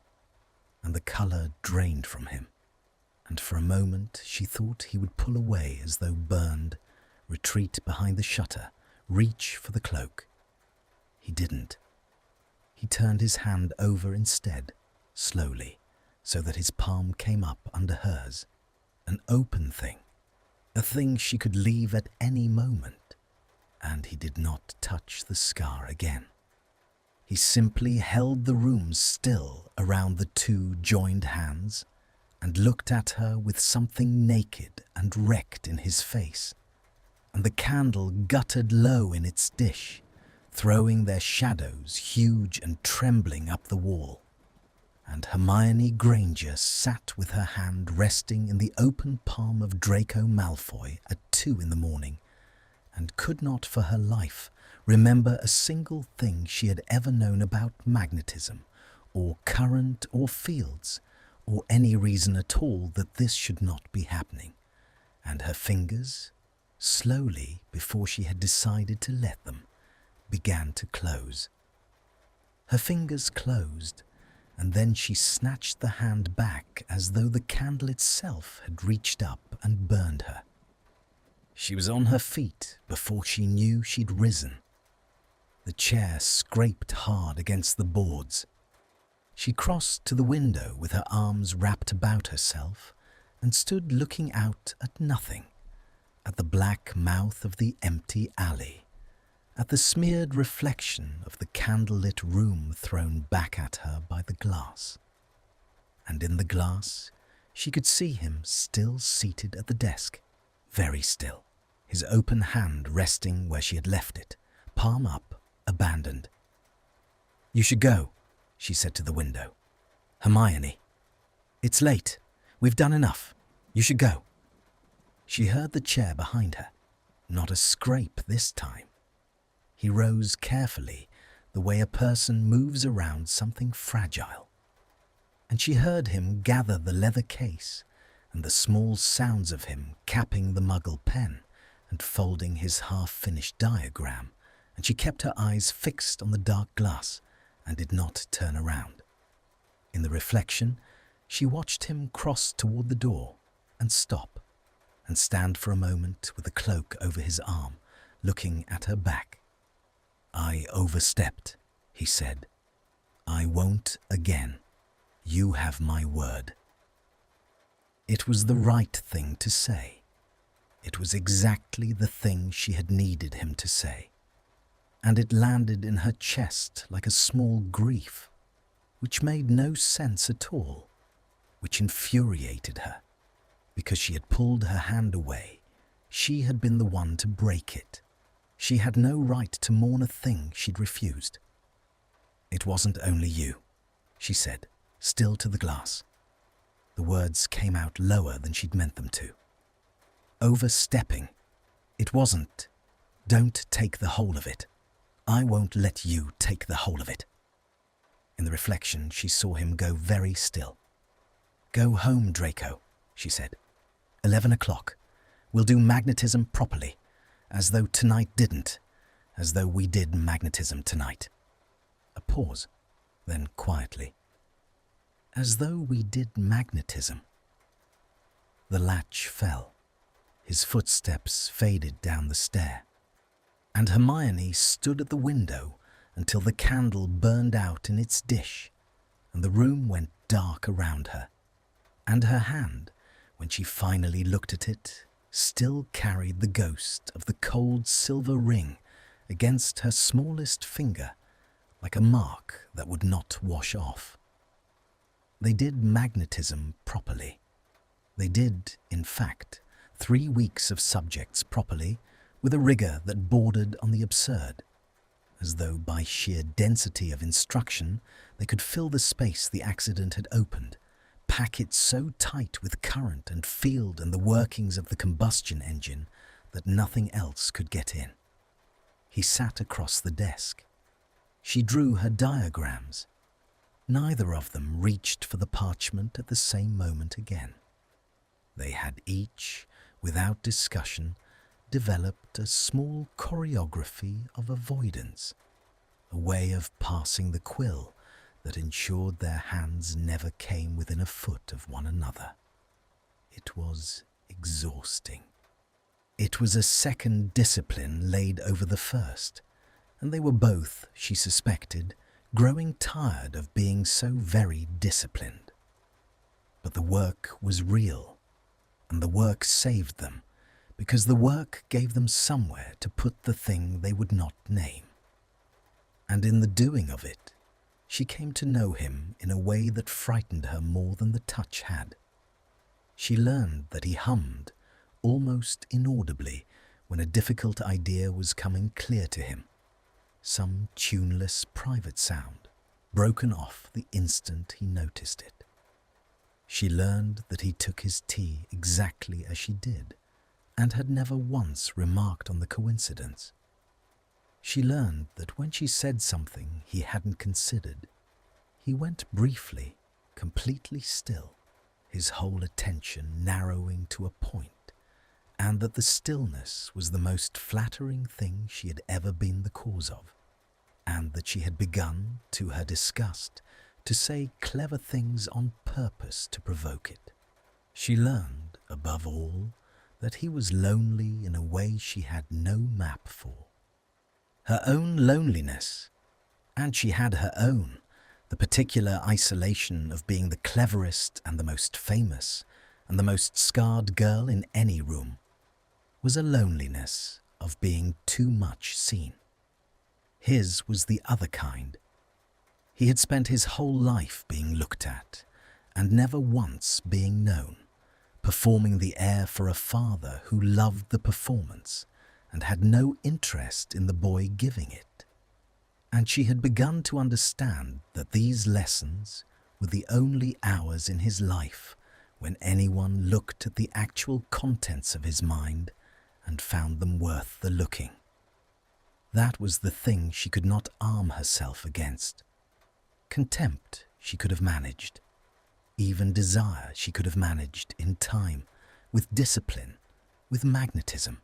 and the colour drained from him, and for a moment she thought he would pull away as though burned, retreat behind the shutter, reach for the cloak. He didn't. He turned his hand over instead, slowly, so that his palm came up under hers, an open thing, a thing she could leave at any moment, and he did not touch the scar again. He simply held the room still around the two joined hands and looked at her with something naked and wrecked in his face, and the candle guttered low in its dish, throwing their shadows huge and trembling up the wall. And Hermione Granger sat with her hand resting in the open palm of Draco Malfoy at 2 a.m, and could not for her life remember a single thing she had ever known about magnetism, or current, or fields, or any reason at all that this should not be happening. And her fingers, slowly before she had decided to let them, began to close. Her fingers closed, and then she snatched the hand back as though the candle itself had reached up and burned her. She was on her feet before she knew she'd risen. The chair scraped hard against the boards. She crossed to the window with her arms wrapped about herself and stood looking out at nothing, at the black mouth of the empty alley, at the smeared reflection of the candlelit room thrown back at her by the glass. And in the glass, she could see him still seated at the desk, very still, his open hand resting where she had left it, palm up, abandoned. "You should go," she said to the window. "Hermione, it's late. We've done enough. You should go." She heard the chair behind her. Not a scrape this time. He rose carefully, the way a person moves around something fragile, and she heard him gather the leather case and the small sounds of him capping the Muggle pen and folding his half-finished diagram, and she kept her eyes fixed on the dark glass and did not turn around. In the reflection, she watched him cross toward the door and stop, and stand for a moment with the cloak over his arm, looking at her back. "I overstepped," he said. "I won't again. You have my word." It was the right thing to say. It was exactly the thing she had needed him to say. And it landed in her chest like a small grief, which made no sense at all, which infuriated her. Because she had pulled her hand away, she had been the one to break it. She had no right to mourn a thing she'd refused. "It wasn't only you," she said, still to the glass. The words came out lower than she'd meant them to. "Overstepping. It wasn't. Don't take the whole of it. I won't let you take the whole of it." In the reflection, she saw him go very still. "Go home, Draco," she said. 11 o'clock. We'll do magnetism properly, as though tonight didn't, as though we did magnetism tonight." A pause, then quietly. "As though we did magnetism." The latch fell. His footsteps faded down the stair, and Hermione stood at the window until the candle burned out in its dish, and the room went dark around her, and her hand, when she finally looked at it, still carried the ghost of the cold silver ring against her smallest finger, like a mark that would not wash off. They did magnetism properly. They did, in fact, 3 weeks of subjects properly, with a rigour that bordered on the absurd, as though by sheer density of instruction they could fill the space the accident had opened, pack it so tight with current and field and the workings of the combustion engine that nothing else could get in. He sat across the desk. She drew her diagrams. Neither of them reached for the parchment at the same moment again. They had each, without discussion, developed a small choreography of avoidance, a way of passing the quill that ensured their hands never came within a foot of one another. It was exhausting. It was a second discipline laid over the first, and they were both, she suspected, growing tired of being so very disciplined. But the work was real, and the work saved them, because the work gave them somewhere to put the thing they would not name. And in the doing of it, she came to know him in a way that frightened her more than the touch had. She learned that he hummed, almost inaudibly, when a difficult idea was coming clear to him, some tuneless private sound, broken off the instant he noticed it. She learned that he took his tea exactly as she did, and had never once remarked on the coincidence. She learned that when she said something he hadn't considered, he went briefly, completely still, his whole attention narrowing to a point, and that the stillness was the most flattering thing she had ever been the cause of, and that she had begun, to her disgust, to say clever things on purpose to provoke it. She learned, above all, that he was lonely in a way she had no map for. Her own loneliness, and she had her own, the particular isolation of being the cleverest and the most famous and the most scarred girl in any room, was a loneliness of being too much seen. His was the other kind. He had spent his whole life being looked at, and never once being known, performing the air for a father who loved the performance and had no interest in the boy giving it. And she had begun to understand that these lessons were the only hours in his life when anyone looked at the actual contents of his mind and found them worth the looking. That was the thing she could not arm herself against. Contempt she could have managed, even desire she could have managed in time, with discipline, with magnetism.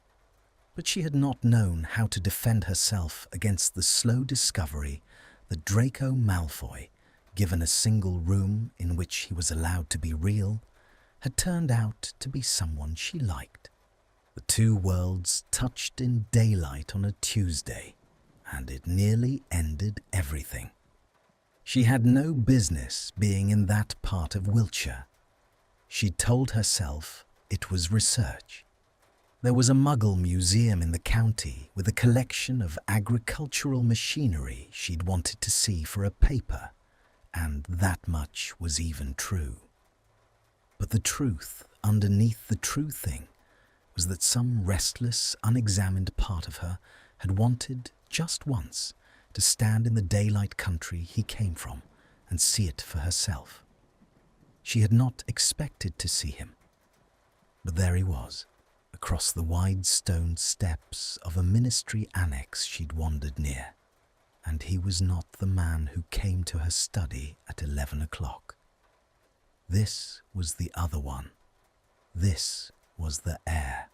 But she had not known how to defend herself against the slow discovery that Draco Malfoy, given a single room in which he was allowed to be real, had turned out to be someone she liked. The two worlds touched in daylight on a Tuesday, and it nearly ended everything. She had no business being in that part of Wiltshire. She told herself it was research. There was a Muggle museum in the county with a collection of agricultural machinery she'd wanted to see for a paper, and that much was even true. But the truth underneath the true thing was that some restless, unexamined part of her had wanted, just once, to stand in the daylight country he came from and see it for herself. She had not expected to see him, but there he was, across the wide stone steps of a ministry annex she'd wandered near, and he was not the man who came to her study at 11 o'clock. This was the other one. This was the heir.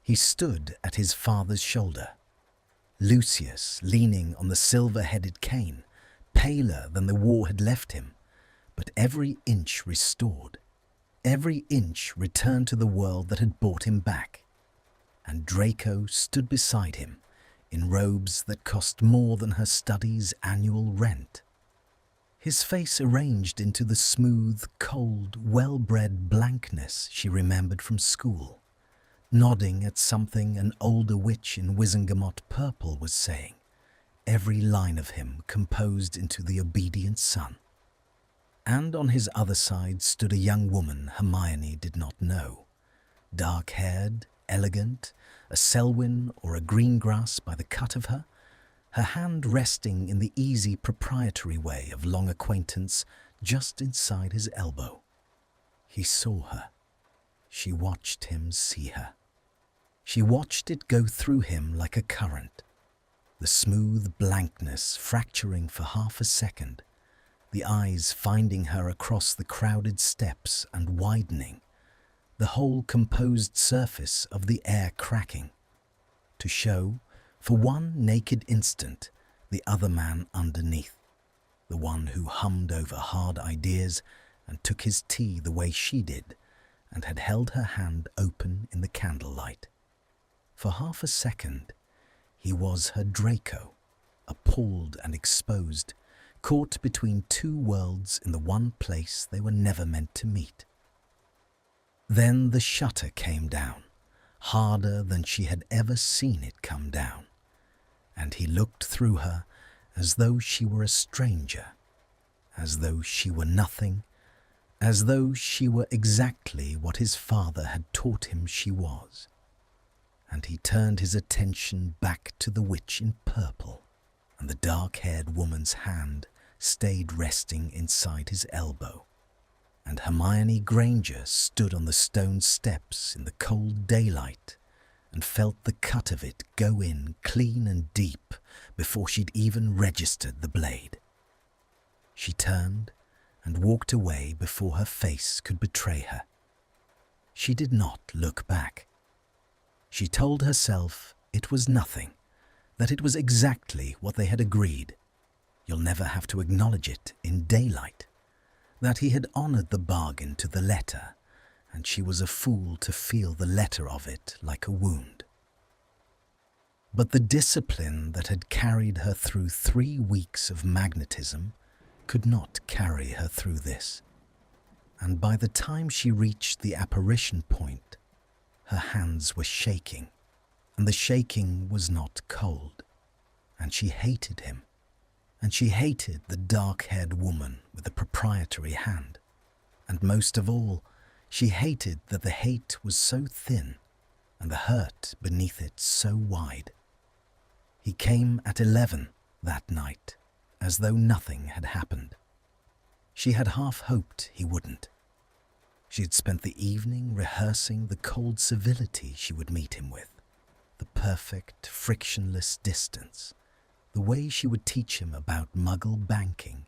He stood at his father's shoulder, Lucius leaning on the silver-headed cane, paler than the war had left him, but every inch restored, every inch returned to the world that had brought him back. And Draco stood beside him, in robes that cost more than her study's annual rent. His face arranged into the smooth, cold, well-bred blankness she remembered from school, nodding at something an older witch in Wizengamot purple was saying, every line of him composed into the obedient son. And on his other side stood a young woman Hermione did not know, dark-haired, elegant, a Selwyn or a Greengrass by the cut of her, her hand resting in the easy proprietary way of long acquaintance just inside his elbow. He saw her. She watched him see her. She watched it go through him like a current, the smooth blankness fracturing for half a second, the eyes finding her across the crowded steps and widening, the whole composed surface of the air cracking, to show, for one naked instant, the other man underneath, the one who hummed over hard ideas and took his tea the way she did, and had held her hand open in the candlelight. For half a second, he was her Draco, appalled and exposed, caught between two worlds in the one place they were never meant to meet. Then the shutter came down, harder than she had ever seen it come down, and he looked through her as though she were a stranger, as though she were nothing, as though she were exactly what his father had taught him she was. And he turned his attention back to the witch in purple, and the dark-haired woman's hand stayed resting inside his elbow, and Hermione Granger stood on the stone steps in the cold daylight and felt the cut of it go in clean and deep before she'd even registered the blade. She turned and walked away before her face could betray her. She did not look back. She told herself it was nothing, that it was exactly what they had agreed. You'll never have to acknowledge it in daylight. That he had honoured the bargain to the letter, and she was a fool to feel the letter of it like a wound. But the discipline that had carried her through 3 weeks of magnetism could not carry her through this, and by the time she reached the apparition point, her hands were shaking, and the shaking was not cold, and she hated him, and she hated the dark-haired woman with the proprietary hand, and most of all, she hated that the hate was so thin and the hurt beneath it so wide. He came at 11 that night, as though nothing had happened. She had half hoped he wouldn't. She had spent the evening rehearsing the cold civility she would meet him with, the perfect, frictionless distance, the way she would teach him about Muggle banking,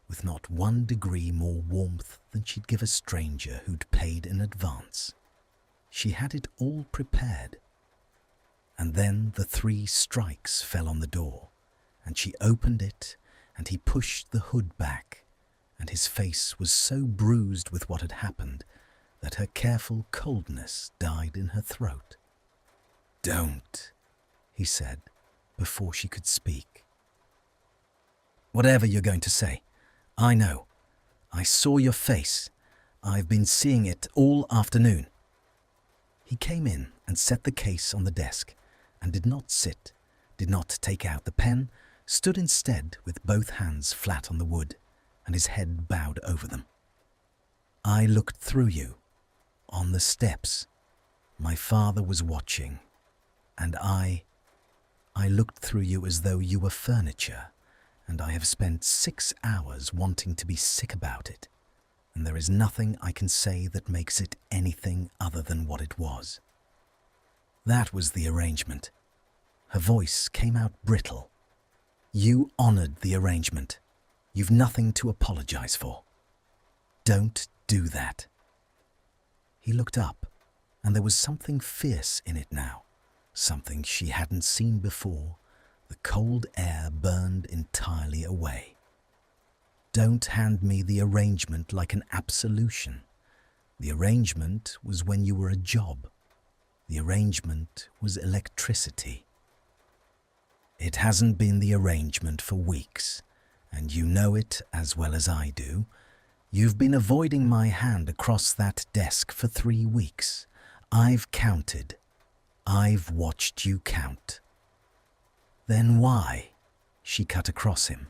with not 1 degree more warmth than she'd give a stranger who'd paid in advance. She had it all prepared. And then the 3 strikes fell on the door, and she opened it, and he pushed the hood back, and his face was so bruised with what had happened that her careful coldness died in her throat. "Don't," he said, before she could speak. "Whatever you're going to say, I know. I saw your face. I've been seeing it all afternoon." He came in and set the case on the desk, and did not sit, did not take out the pen, stood instead with both hands flat on the wood, and his head bowed over them. "I looked through you, on the steps. My father was watching, and I looked through you as though you were furniture, and I have spent 6 hours wanting to be sick about it, and there is nothing I can say that makes it anything other than what it was. That was the arrangement." Her voice came out brittle. "You honored the arrangement. You've nothing to apologize for. Don't do that." He looked up, and there was something fierce in it now, something she hadn't seen before. The cold air burned entirely away. "Don't hand me the arrangement like an absolution. The arrangement was when you were a job. The arrangement was electricity. It hasn't been the arrangement for weeks, and you know it as well as I do. You've been avoiding my hand across that desk for 3 weeks. I've counted. I've watched you count." "Then why?" She cut across him,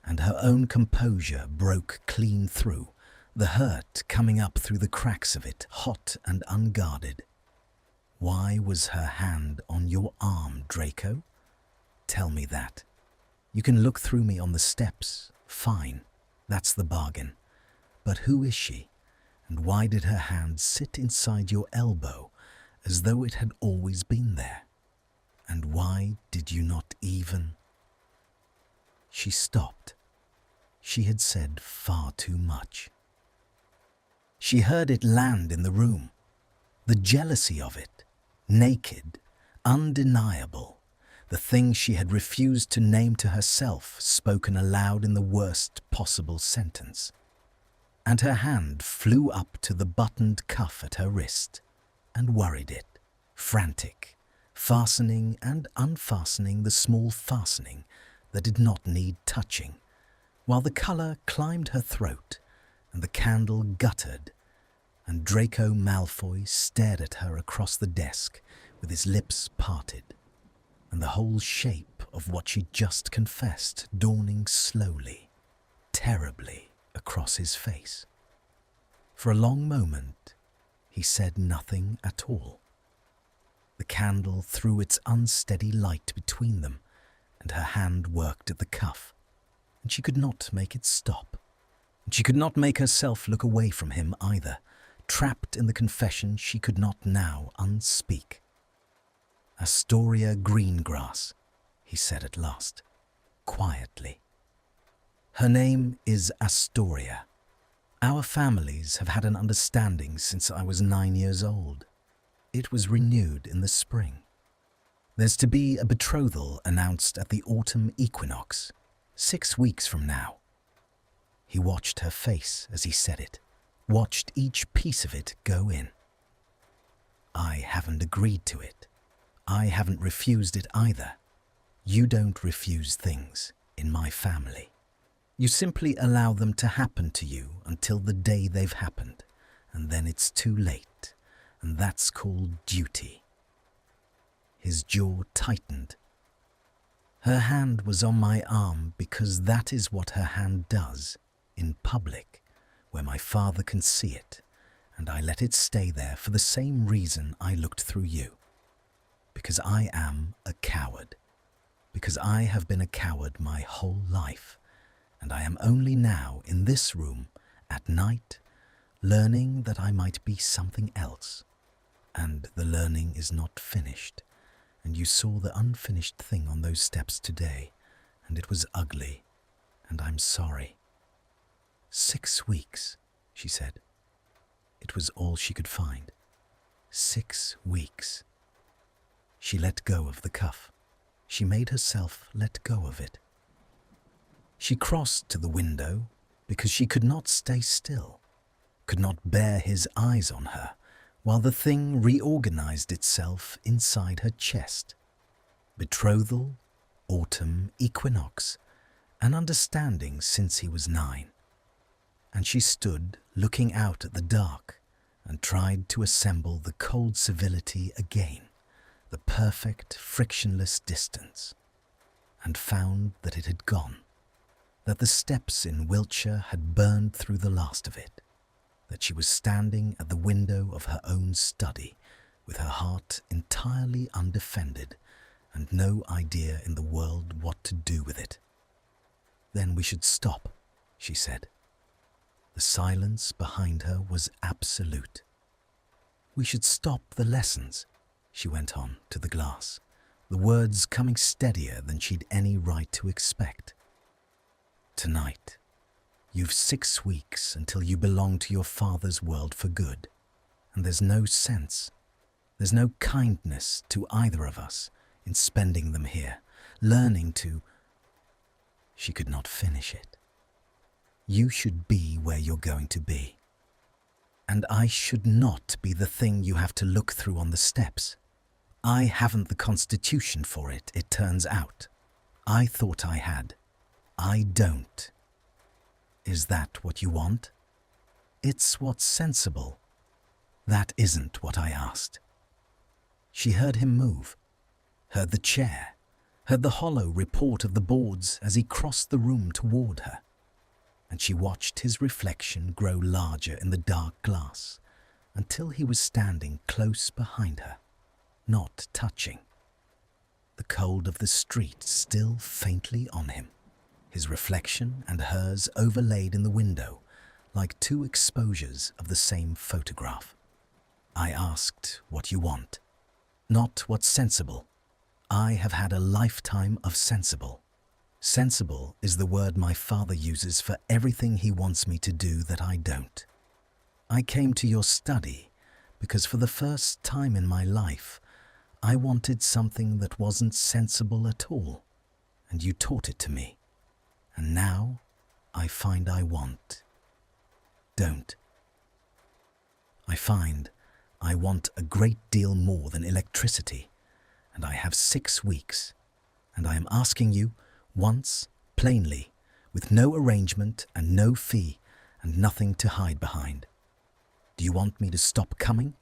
and her own composure broke clean through, the hurt coming up through the cracks of it, hot and unguarded. "Why was her hand on your arm, Draco? Tell me that. You can look through me on the steps, fine, that's the bargain. But who is she, and why did her hand sit inside your elbow as though it had always been there? And why did you not even—" She stopped. She had said far too much. She heard it land in the room. The jealousy of it, naked, undeniable. The thing she had refused to name to herself, spoken aloud in the worst possible sentence. And her hand flew up to the buttoned cuff at her wrist and worried it, frantic, fastening and unfastening the small fastening that did not need touching, while the colour climbed her throat and the candle guttered, and Draco Malfoy stared at her across the desk with his lips parted, and the whole shape of what she'd just confessed dawning slowly, terribly across his face. For a long moment, he said nothing at all. The candle threw its unsteady light between them, and her hand worked at the cuff, and she could not make it stop. And she could not make herself look away from him either, trapped in the confession she could not now unspeak. "Astoria Greengrass," he said at last, quietly. "Her name is Astoria. Our families have had an understanding since I was 9 years old. It was renewed in the spring. There's to be a betrothal announced at the autumn equinox, 6 weeks from now." He watched her face as he said it, watched each piece of it go in. "I haven't agreed to it. I haven't refused it either. You don't refuse things in my family. You simply allow them to happen to you until the day they've happened, and then it's too late, and that's called duty." His jaw tightened. Her hand was on my arm because that is what her hand does, in public, where my father can see it, and I let it stay there for the same reason I looked through you. Because I am a coward. Because I have been a coward my whole life, and I am only now in this room, at night, learning that I might be something else. And the learning is not finished, and you saw the unfinished thing on those steps today, and it was ugly, and I'm sorry. 6 weeks, she said. It was all she could find. 6 weeks. She let go of the cuff. She made herself let go of it. She crossed to the window because she could not stay still, could not bear his eyes on her, while the thing reorganized itself inside her chest. Betrothal, autumn, equinox, an understanding since he was 9. And she stood looking out at the dark and tried to assemble the cold civility again, the perfect, frictionless distance, and found that it had gone, that the steps in Wiltshire had burned through the last of it, that she was standing at the window of her own study with her heart entirely undefended and no idea in the world what to do with it. Then we should stop, she said. The silence behind her was absolute. We should stop the lessons, she went on to the glass, the words coming steadier than she'd any right to expect. Tonight, you've 6 weeks until you belong to your father's world for good, and there's no sense, there's no kindness to either of us in spending them here, learning to... She could not finish it. You should be where you're going to be. And I should not be the thing you have to look through on the steps. I haven't the constitution for it, it turns out. I thought I had. I don't. Is that what you want? It's what's sensible. That isn't what I asked. She heard him move, heard the chair, heard the hollow report of the boards as he crossed the room toward her, and she watched his reflection grow larger in the dark glass until he was standing close behind her, not touching. The cold of the street still faintly on him, his reflection and hers overlaid in the window like 2 exposures of the same photograph. I asked what you want, not what's sensible. I have had a lifetime of sensible. Sensible is the word my father uses for everything he wants me to do that I don't. I came to your study because for the first time in my life, I wanted something that wasn't sensible at all, and you taught it to me. And now I find I want. Don't. I find I want a great deal more than electricity, and I have 6 weeks, and I am asking you, once, plainly, with no arrangement and no fee and nothing to hide behind. Do you want me to stop coming,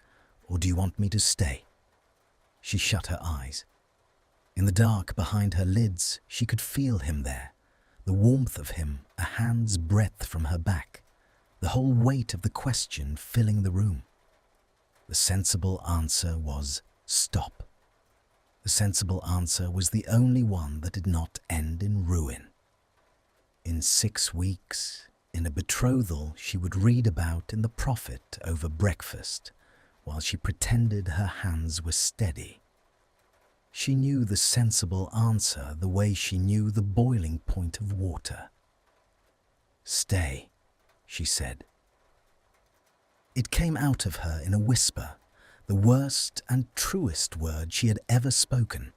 or do you want me to stay? She shut her eyes. In the dark behind her lids, she could feel him there, the warmth of him a hand's breadth from her back, the whole weight of the question filling the room. The sensible answer was stop. The sensible answer was the only one that did not end in ruin. In 6 weeks, in a betrothal she would read about in the Prophet over breakfast, while she pretended her hands were steady. She knew the sensible answer the way she knew the boiling point of water. Stay, she said. It came out of her in a whisper, the worst and truest word she had ever spoken,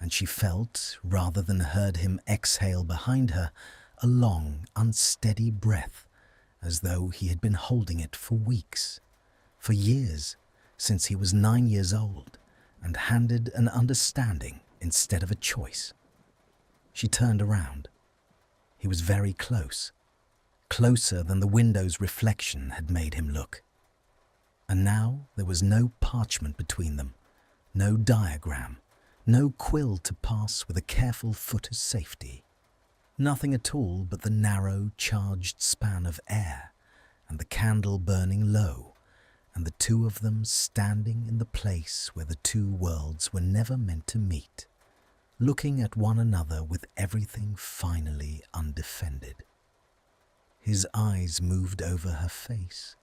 and she felt, rather than heard him exhale behind her, a long, unsteady breath, as though he had been holding it for weeks, for years, since he was 9 years old, and handed an understanding instead of a choice. She turned around. He was very close, closer than the window's reflection had made him look. And now there was no parchment between them, no diagram, no quill to pass with a careful foot of safety. Nothing at all but the narrow, charged span of air, and the candle burning low, and the two of them standing in the place where the two worlds were never meant to meet, looking at one another with everything finally undefended. His eyes moved over her face,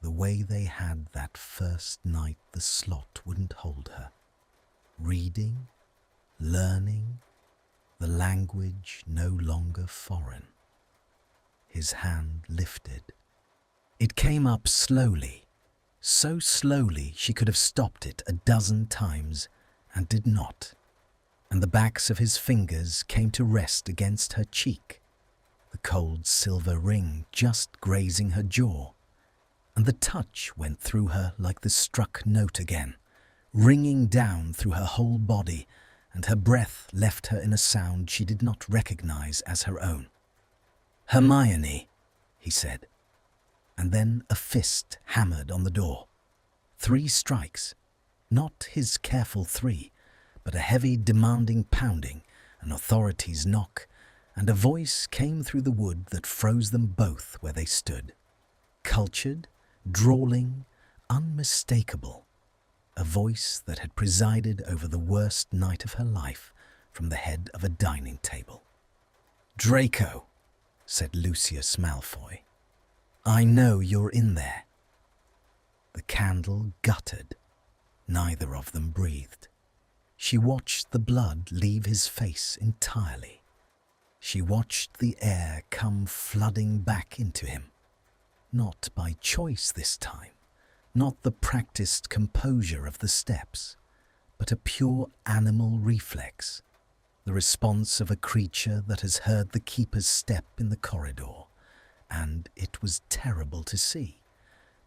the way they had that first night the slot wouldn't hold her. Reading, learning, the language no longer foreign. His hand lifted. It came up slowly, so slowly she could have stopped it 12 times and did not, and the backs of his fingers came to rest against her cheek, the cold silver ring just grazing her jaw, and the touch went through her like the struck note again, ringing down through her whole body, and her breath left her in a sound she did not recognize as her own. "Hermione," he said, and then a fist hammered on the door. 3 strikes, not his careful 3, but a heavy demanding pounding, an authority's knock, and a voice came through the wood that froze them both where they stood. Cultured, drawling, unmistakable. A voice that had presided over the worst night of her life from the head of a dining table. "Draco," said Lucius Malfoy, "I know you're in there." The candle guttered. Neither of them breathed. She watched the blood leave his face entirely. She watched the air come flooding back into him. Not by choice this time, not the practiced composure of the steps, but a pure animal reflex, the response of a creature that has heard the keeper's step in the corridor, and it was terrible to see,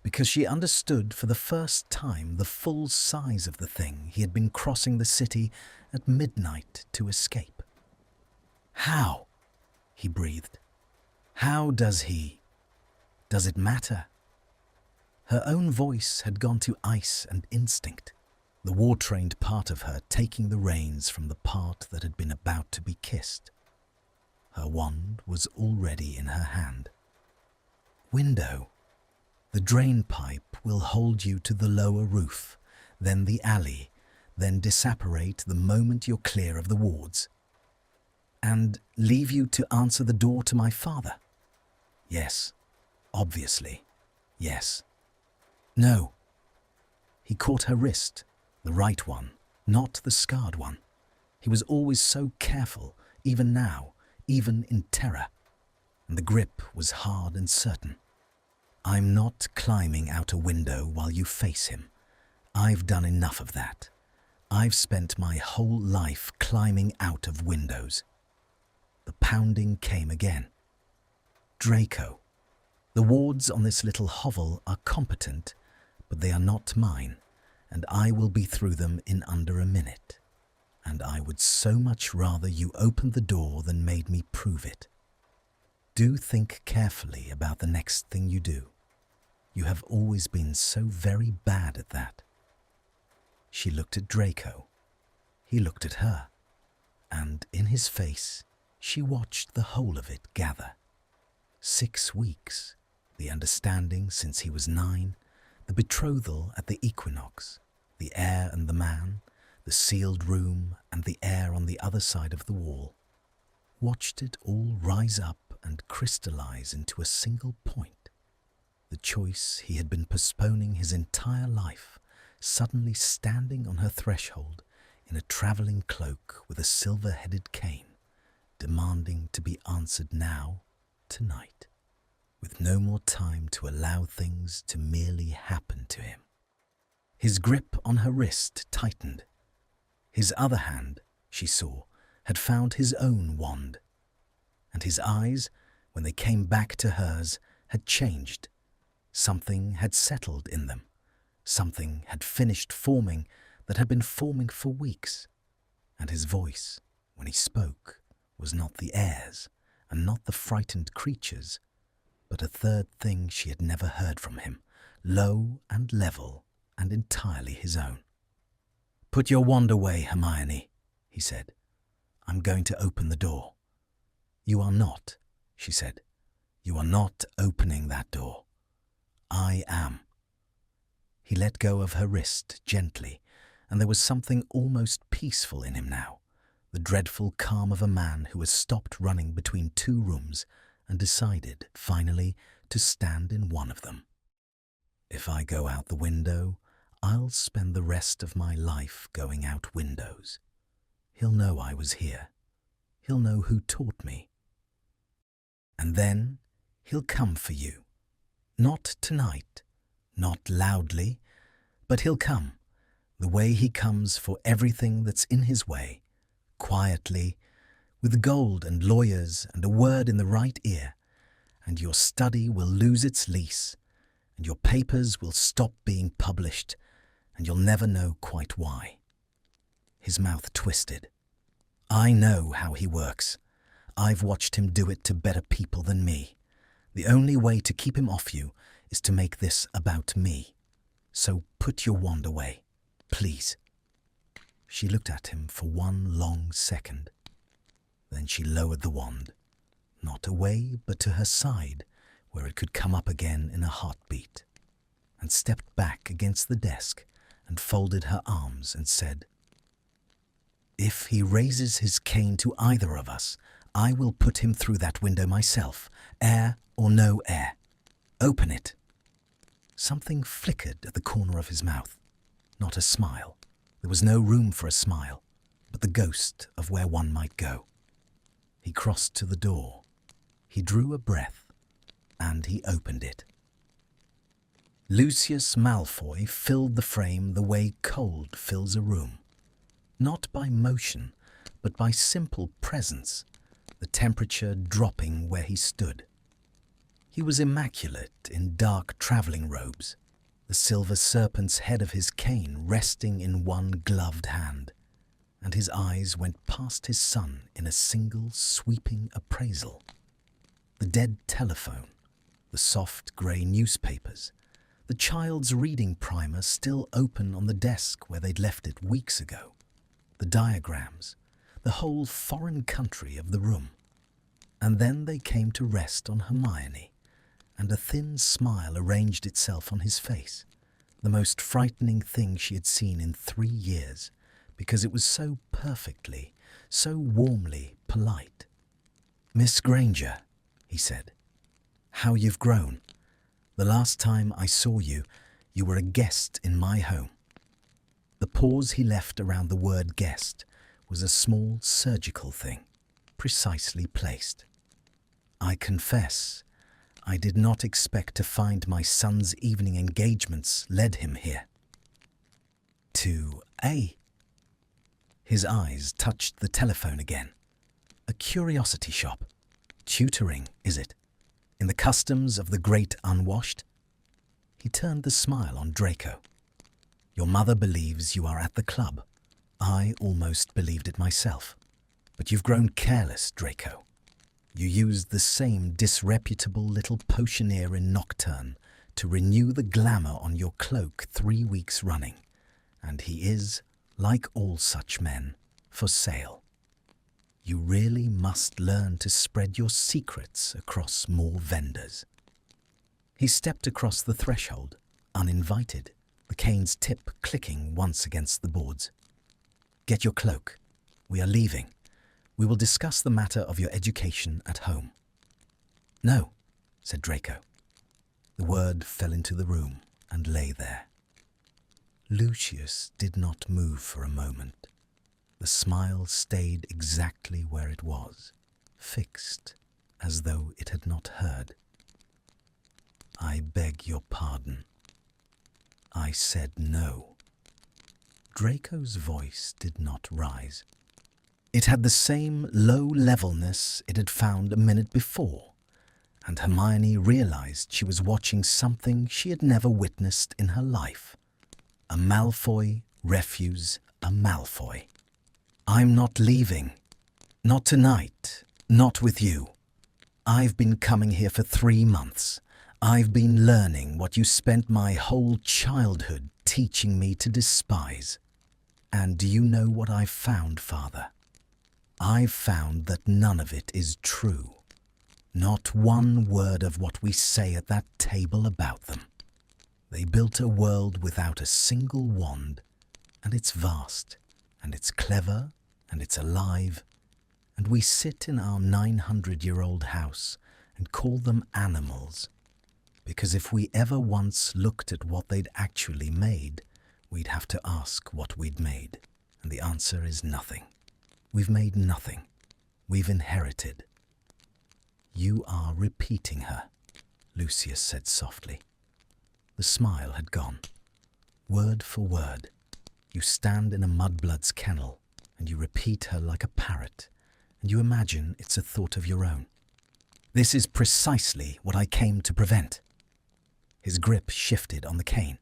because she understood for the first time the full size of the thing he had been crossing the city at midnight to escape. "How?" he breathed. "How does he? Does it matter?" Her own voice had gone to ice and instinct, the war-trained part of her taking the reins from the part that had been about to be kissed. Her wand was already in her hand. "Window. The drain pipe will hold you to the lower roof, then the alley, then disapparate the moment you're clear of the wards. And leave you to answer the door to my father?" "Yes. Obviously. Yes." "No." He caught her wrist, the right one, not the scarred one. He was always so careful, even now, even in terror. And the grip was hard and certain. "I'm not climbing out a window while you face him. I've done enough of that. I've spent my whole life climbing out of windows." The pounding came again. "Draco, the wards on this little hovel are competent, but they are not mine, and I will be through them in under a minute. And I would so much rather you opened the door than made me prove it. Do think carefully about the next thing you do. You have always been so very bad at that." She looked at Draco. He looked at her, and in his face she watched the whole of it gather. 6 weeks, the understanding since he was 9, the betrothal at the equinox, the heir and the man, the sealed room and the heir on the other side of the wall. Watched it all rise up and crystallize into a single point. The choice he had been postponing his entire life, suddenly standing on her threshold in a travelling cloak with a silver-headed cane, demanding to be answered now, tonight, with no more time to allow things to merely happen to him. His grip on her wrist tightened. His other hand, she saw, had found his own wand, and his eyes, when they came back to hers, had changed. Something had settled in them. Something had finished forming that had been forming for weeks. And his voice, when he spoke, was not the heir's, and not the frightened creature's, but a third thing she had never heard from him, low and level and entirely his own. "Put your wand away, Hermione," he said. "I'm going to open the door." "You are not," she said. "You are not opening that door. I am." He let go of her wrist gently, and there was something almost peaceful in him now, the dreadful calm of a man who has stopped running between 2 rooms and decided, finally, to stand in one of them. "If I go out the window, I'll spend the rest of my life going out windows. He'll know I was here. He'll know who taught me." And then He'll come for you. Not tonight, not loudly, but he'll come, the way he comes for everything that's in his way, quietly, with gold and lawyers and a word in the right ear, and your study will lose its lease, and your papers will stop being published, and you'll never know quite why. His mouth twisted. I know how he works. I've watched him do it to better people than me. The only way to keep him off you is to make this about me. So put your wand away, please. She looked at him for one long second. Then she lowered the wand, not away but to her side, where it could come up again in a heartbeat, and stepped back against the desk and folded her arms and said, If he raises his cane to either of us, I will put him through that window myself, air or no air. Open it. Something flickered at the corner of his mouth. Not a smile. There was no room for a smile, but the ghost of where one might go. He crossed to the door. He drew a breath, and he opened it. Lucius Malfoy filled the frame the way cold fills a room. Not by motion, but by simple presence, the temperature dropping where he stood. He was immaculate in dark travelling robes, the silver serpent's head of his cane resting in one gloved hand, and his eyes went past his son in a single sweeping appraisal. The dead telephone, the soft grey newspapers, the child's reading primer still open on the desk where they'd left it weeks ago, the diagrams, the whole foreign country of the room. And then they came to rest on Hermione, and a thin smile arranged itself on his face, the most frightening thing she had seen in 3 years, because it was so perfectly, so warmly polite. Miss Granger, he said, how you've grown. The last time I saw you, you were a guest in my home. The pause he left around the word guest was a small surgical thing, precisely placed. I confess, I did not expect to find my son's evening engagements led him here. To A. His eyes touched the telephone again. A curiosity shop. Tutoring, is it? In the customs of the great unwashed? He turned the smile on Draco. Your mother believes you are at the club. I almost believed it myself. But you've grown careless, Draco. You used the same disreputable little potioneer in Nocturne to renew the glamour on your cloak 3 weeks running, and he is, like all such men, for sale. You really must learn to spread your secrets across more vendors. He stepped across the threshold, uninvited, the cane's tip clicking once against the boards. Get your cloak. We are leaving. We will discuss the matter of your education at home. No, said Draco. The word fell into the room and lay there. Lucius did not move for a moment. The smile stayed exactly where it was, fixed, as though it had not heard. I beg your pardon. I said no. Draco's voice did not rise. It had the same low levelness it had found a minute before, and Hermione realized she was watching something she had never witnessed in her life. A Malfoy refuse a Malfoy. I'm not leaving. Not tonight. Not with you. I've been coming here for 3 months. I've been learning what you spent my whole childhood teaching me to despise. And do you know what I've found, Father? I've found that none of it is true. Not one word of what we say at that table about them. They built a world without a single wand, and it's vast, and it's clever, and it's alive, and we sit in our 900-year-old house and call them animals, because if we ever once looked at what they'd actually made, we'd have to ask what we'd made, and the answer is nothing. We've made nothing. We've inherited. You are repeating her, Lucius said softly. The smile had gone. Word for word, you stand in a mudblood's kennel, and you repeat her like a parrot, and you imagine it's a thought of your own. This is precisely what I came to prevent. His grip shifted on the cane.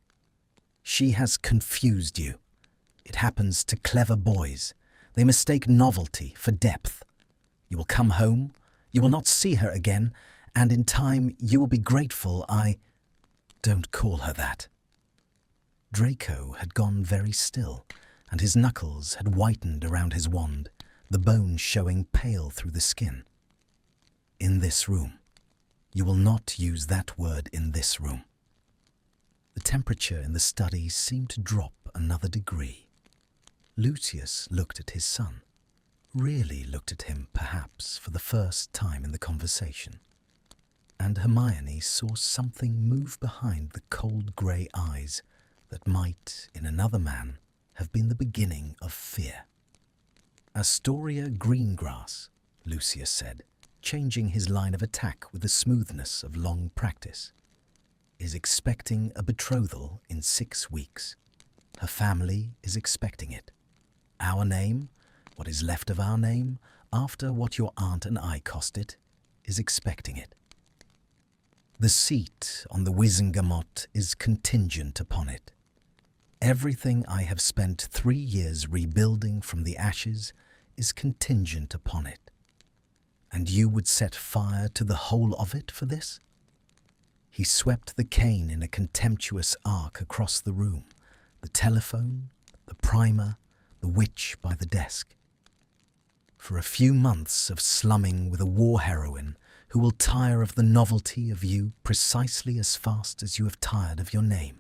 She has confused you. It happens to clever boys. They mistake novelty for depth. You will come home, you will not see her again, and in time you will be grateful I... Don't call her that. Draco had gone very still, and his knuckles had whitened around his wand, the bones showing pale through the skin. In this room. You will not use that word in this room. The temperature in the study seemed to drop another degree. Lucius looked at his son, really looked at him perhaps for the first time in the conversation, and Hermione saw something move behind the cold grey eyes that might, in another man, have been the beginning of fear. Astoria Greengrass, Lucius said, changing his line of attack with the smoothness of long practice, is expecting a betrothal in 6 weeks. Her family is expecting it. Our name, what is left of our name, after what your aunt and I cost it, is expecting it. The seat on the Wizengamot is contingent upon it. Everything I have spent 3 years rebuilding from the ashes is contingent upon it. And you would set fire to the whole of it for this? He swept the cane in a contemptuous arc across the room, the telephone, the primer, the witch by the desk. For a few months of slumming with a war heroine who will tire of the novelty of you precisely as fast as you have tired of your name.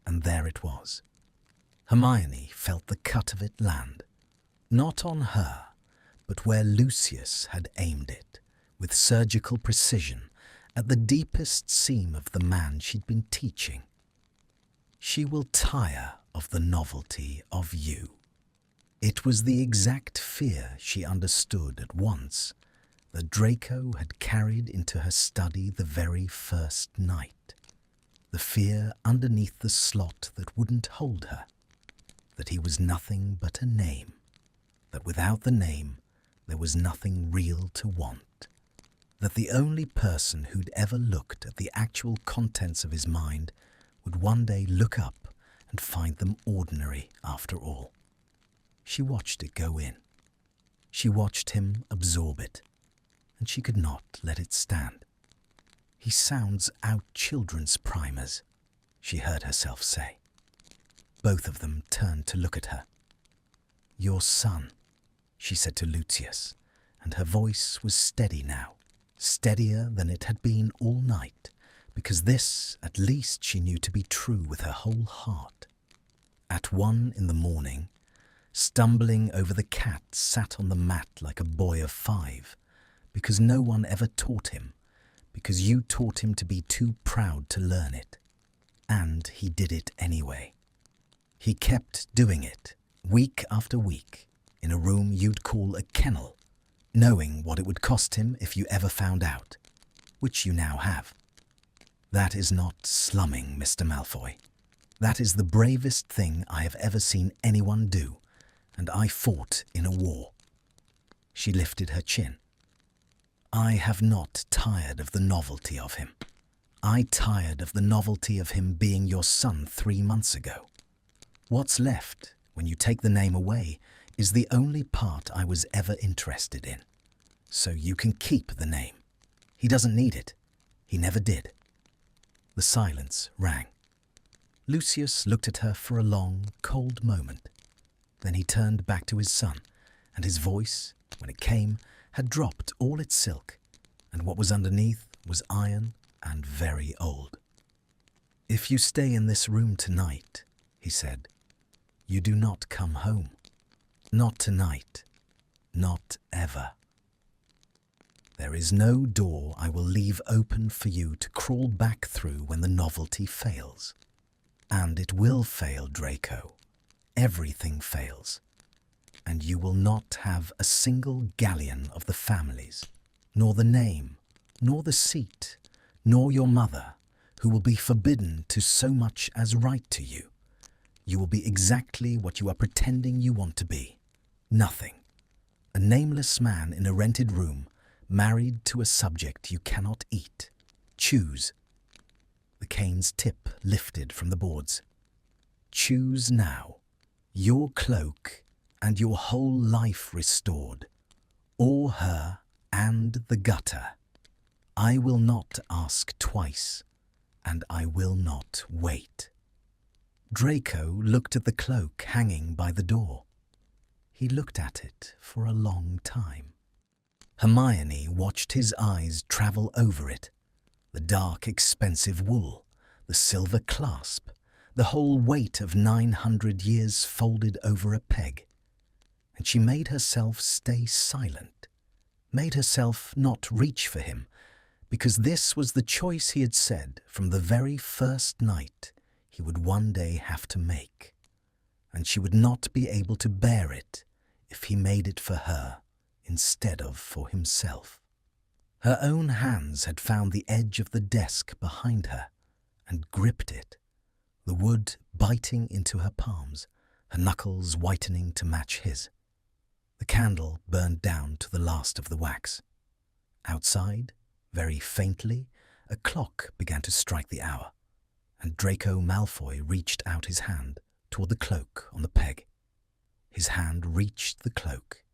And there it was. Hermione felt the cut of it land, not on her, but where Lucius had aimed it, with surgical precision, at the deepest seam of the man she'd been teaching. She will tire of the novelty of you. It was the exact fear she understood at once that Draco had carried into her study the very first night. The fear underneath the slot that wouldn't hold her, that he was nothing but a name, that without the name there was nothing real to want, that the only person who'd ever looked at the actual contents of his mind would one day look up and find them ordinary after all. She watched it go in. She watched him absorb it, and she could not let it stand. He sounds out children's primers, she heard herself say. Both of them turned to look at her. Your son, she said to Lucius, and her voice was steady now, steadier than it had been all night, because this, at least, she knew to be true with her whole heart. At 1 in the morning, stumbling over the cat sat on the mat like a boy of 5, because no one ever taught him, because you taught him to be too proud to learn it. And he did it anyway. He kept doing it, week after week, in a room you'd call a kennel, knowing what it would cost him if you ever found out, which you now have. That is not slumming, Mr. Malfoy. That is the bravest thing I have ever seen anyone do, and I fought in a war. She lifted her chin. I have not tired of the novelty of him. I tired of the novelty of him being your son 3 months ago. What's left, when you take the name away, is the only part I was ever interested in. So you can keep the name. He doesn't need it. He never did. The silence rang. Lucius looked at her for a long, cold moment. Then he turned back to his son, and his voice, when it came, had dropped all its silk, and what was underneath was iron and very old. If you stay in this room tonight, he said, you do not come home. Not tonight. Not ever. There is no door I will leave open for you to crawl back through when the novelty fails. And it will fail, Draco. Everything fails. And you will not have a single galleon of the families, nor the name, nor the seat, nor your mother, who will be forbidden to so much as write to you. You will be exactly what you are pretending you want to be. Nothing. A nameless man in a rented room, married to a subject you cannot eat. Choose. The cane's tip lifted from the boards. Choose now. Your cloak and your whole life restored, or her and the gutter. I will not ask twice, and I will not wait. Draco looked at the cloak hanging by the door. He looked at it for a long time. Hermione watched his eyes travel over it. The dark, expensive wool, the silver clasp, the whole weight of 900 years folded over a peg. And she made herself stay silent, made herself not reach for him, because this was the choice he had said from the very first night he would one day have to make, and she would not be able to bear it if he made it for her instead of for himself. Her own hands had found the edge of the desk behind her and gripped it, the wood biting into her palms, her knuckles whitening to match his. The candle burned down to the last of the wax. Outside, very faintly, a clock began to strike the hour, and Draco Malfoy reached out his hand toward the cloak on the peg. His hand reached the cloak,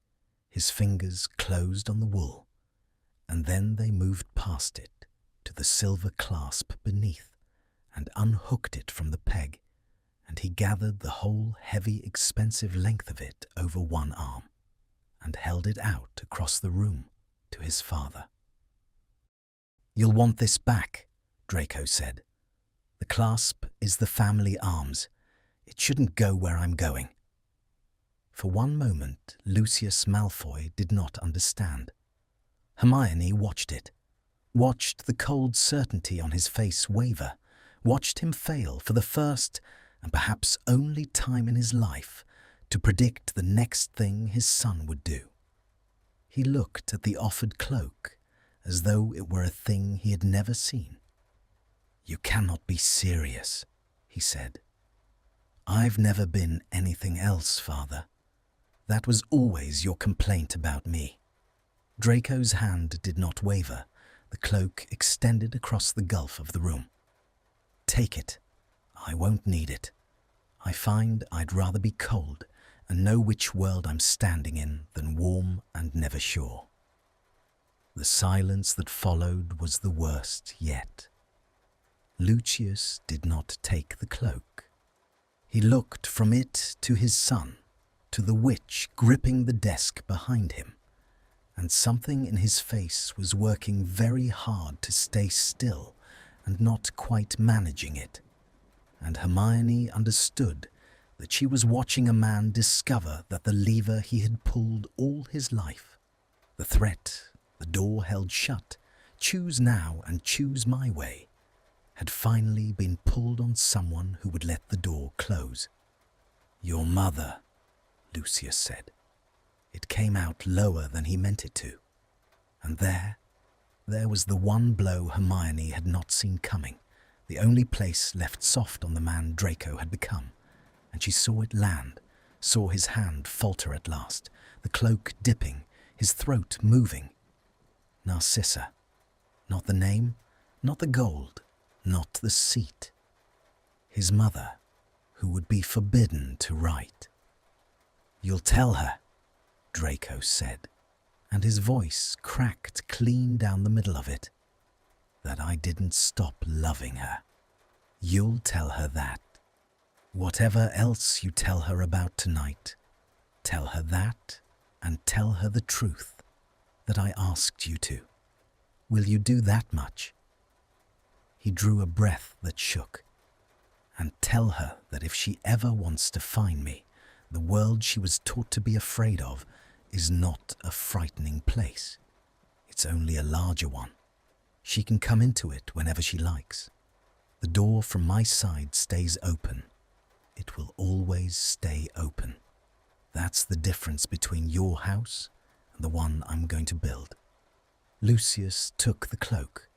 his fingers closed on the wool, and then they moved past it to the silver clasp beneath and unhooked it from the peg, and he gathered the whole heavy, expensive length of it over one arm and held it out across the room to his father. "You'll want this back," Draco said. "The clasp is the family arms. It shouldn't go where I'm going." For one moment, Lucius Malfoy did not understand. Hermione watched it, watched the cold certainty on his face waver, watched him fail for the first and perhaps only time in his life to predict the next thing his son would do. He looked at the offered cloak as though it were a thing he had never seen. "You cannot be serious," he said. "I've never been anything else, Father. That was always your complaint about me." Draco's hand did not waver. The cloak extended across the gulf of the room. "Take it. I won't need it. I find I'd rather be cold and know which world I'm standing in than warm and never sure." The silence that followed was the worst yet. Lucius did not take the cloak. He looked from it to his son, to the witch gripping the desk behind him, and something in his face was working very hard to stay still and not quite managing it. And Hermione understood that she was watching a man discover that the lever he had pulled all his life, the threat, the door held shut, choose now and choose my way, had finally been pulled on someone who would let the door close. "Your mother," Lucius said. It came out lower than he meant it to. And there was the one blow Hermione had not seen coming, the only place left soft on the man Draco had become, and she saw it land, saw his hand falter at last, the cloak dipping, his throat moving. Narcissa. Not the name, not the gold, not the seat. His mother, who would be forbidden to write. "You'll tell her," Draco said, and his voice cracked clean down the middle of it, "that I didn't stop loving her. You'll tell her that. Whatever else you tell her about tonight, tell her that and tell her the truth that I asked you to. Will you do that much?" He drew a breath that shook. "And tell her that if she ever wants to find me, the world she was taught to be afraid of is not a frightening place. It's only a larger one. She can come into it whenever she likes. The door from my side stays open. It will always stay open. That's the difference between your house and the one I'm going to build." Lucius took the cloak.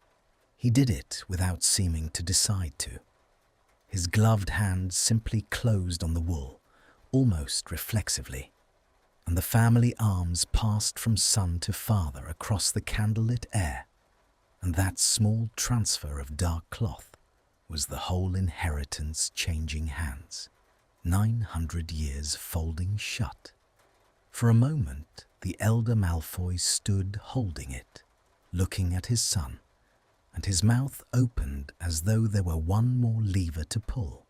He did it without seeming to decide to. His gloved hand simply closed on the wool, almost reflexively, and the family arms passed from son to father across the candlelit air, and that small transfer of dark cloth was the whole inheritance changing hands, 900 years folding shut. For a moment, the elder Malfoy stood holding it, looking at his son, and his mouth opened as though there were one more lever to pull,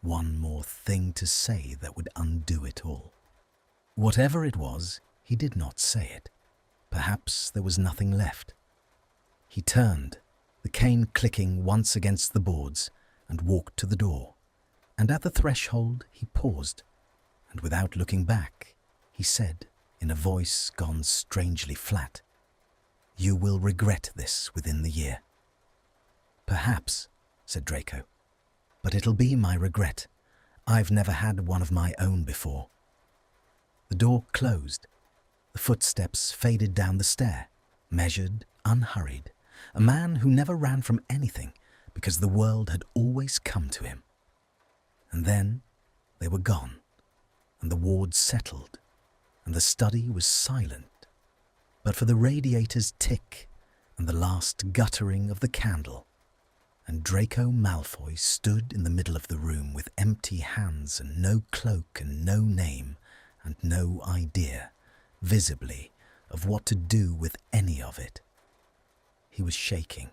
one more thing to say that would undo it all. Whatever it was, he did not say it. Perhaps there was nothing left. He turned, the cane clicking once against the boards, and walked to the door. And at the threshold he paused, and without looking back, he said, in a voice gone strangely flat, "You will regret this within the year." "Perhaps," said Draco, "but it'll be my regret. I've never had one of my own before." The door closed. The footsteps faded down the stair, measured, unhurried. A man who never ran from anything because the world had always come to him. And then they were gone, and the ward settled, and the study was silent, but for the radiator's tick and the last guttering of the candle, and Draco Malfoy stood in the middle of the room with empty hands and no cloak and no name and no idea, visibly, of what to do with any of it. He was shaking.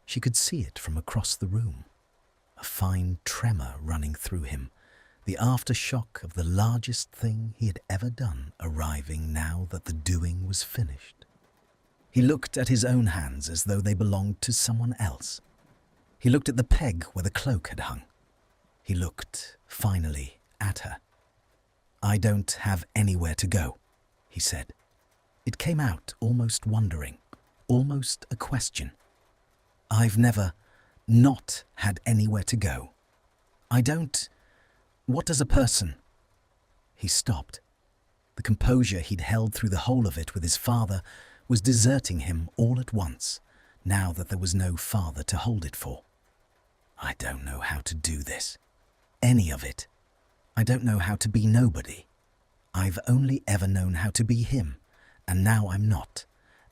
She could see it from across the room, a fine tremor running through him, the aftershock of the largest thing he had ever done arriving now that the doing was finished. He looked at his own hands as though they belonged to someone else. He looked at the peg where the cloak had hung. He looked, finally, at her. "I don't have anywhere to go," he said. It came out almost wondering, almost a question. "I've never not had anywhere to go. I don't... What does a person..." He stopped. The composure he'd held through the whole of it with his father was deserting him all at once, now that there was no father to hold it for. "I don't know how to do this. Any of it. I don't know how to be nobody. I've only ever known how to be him, and now I'm not,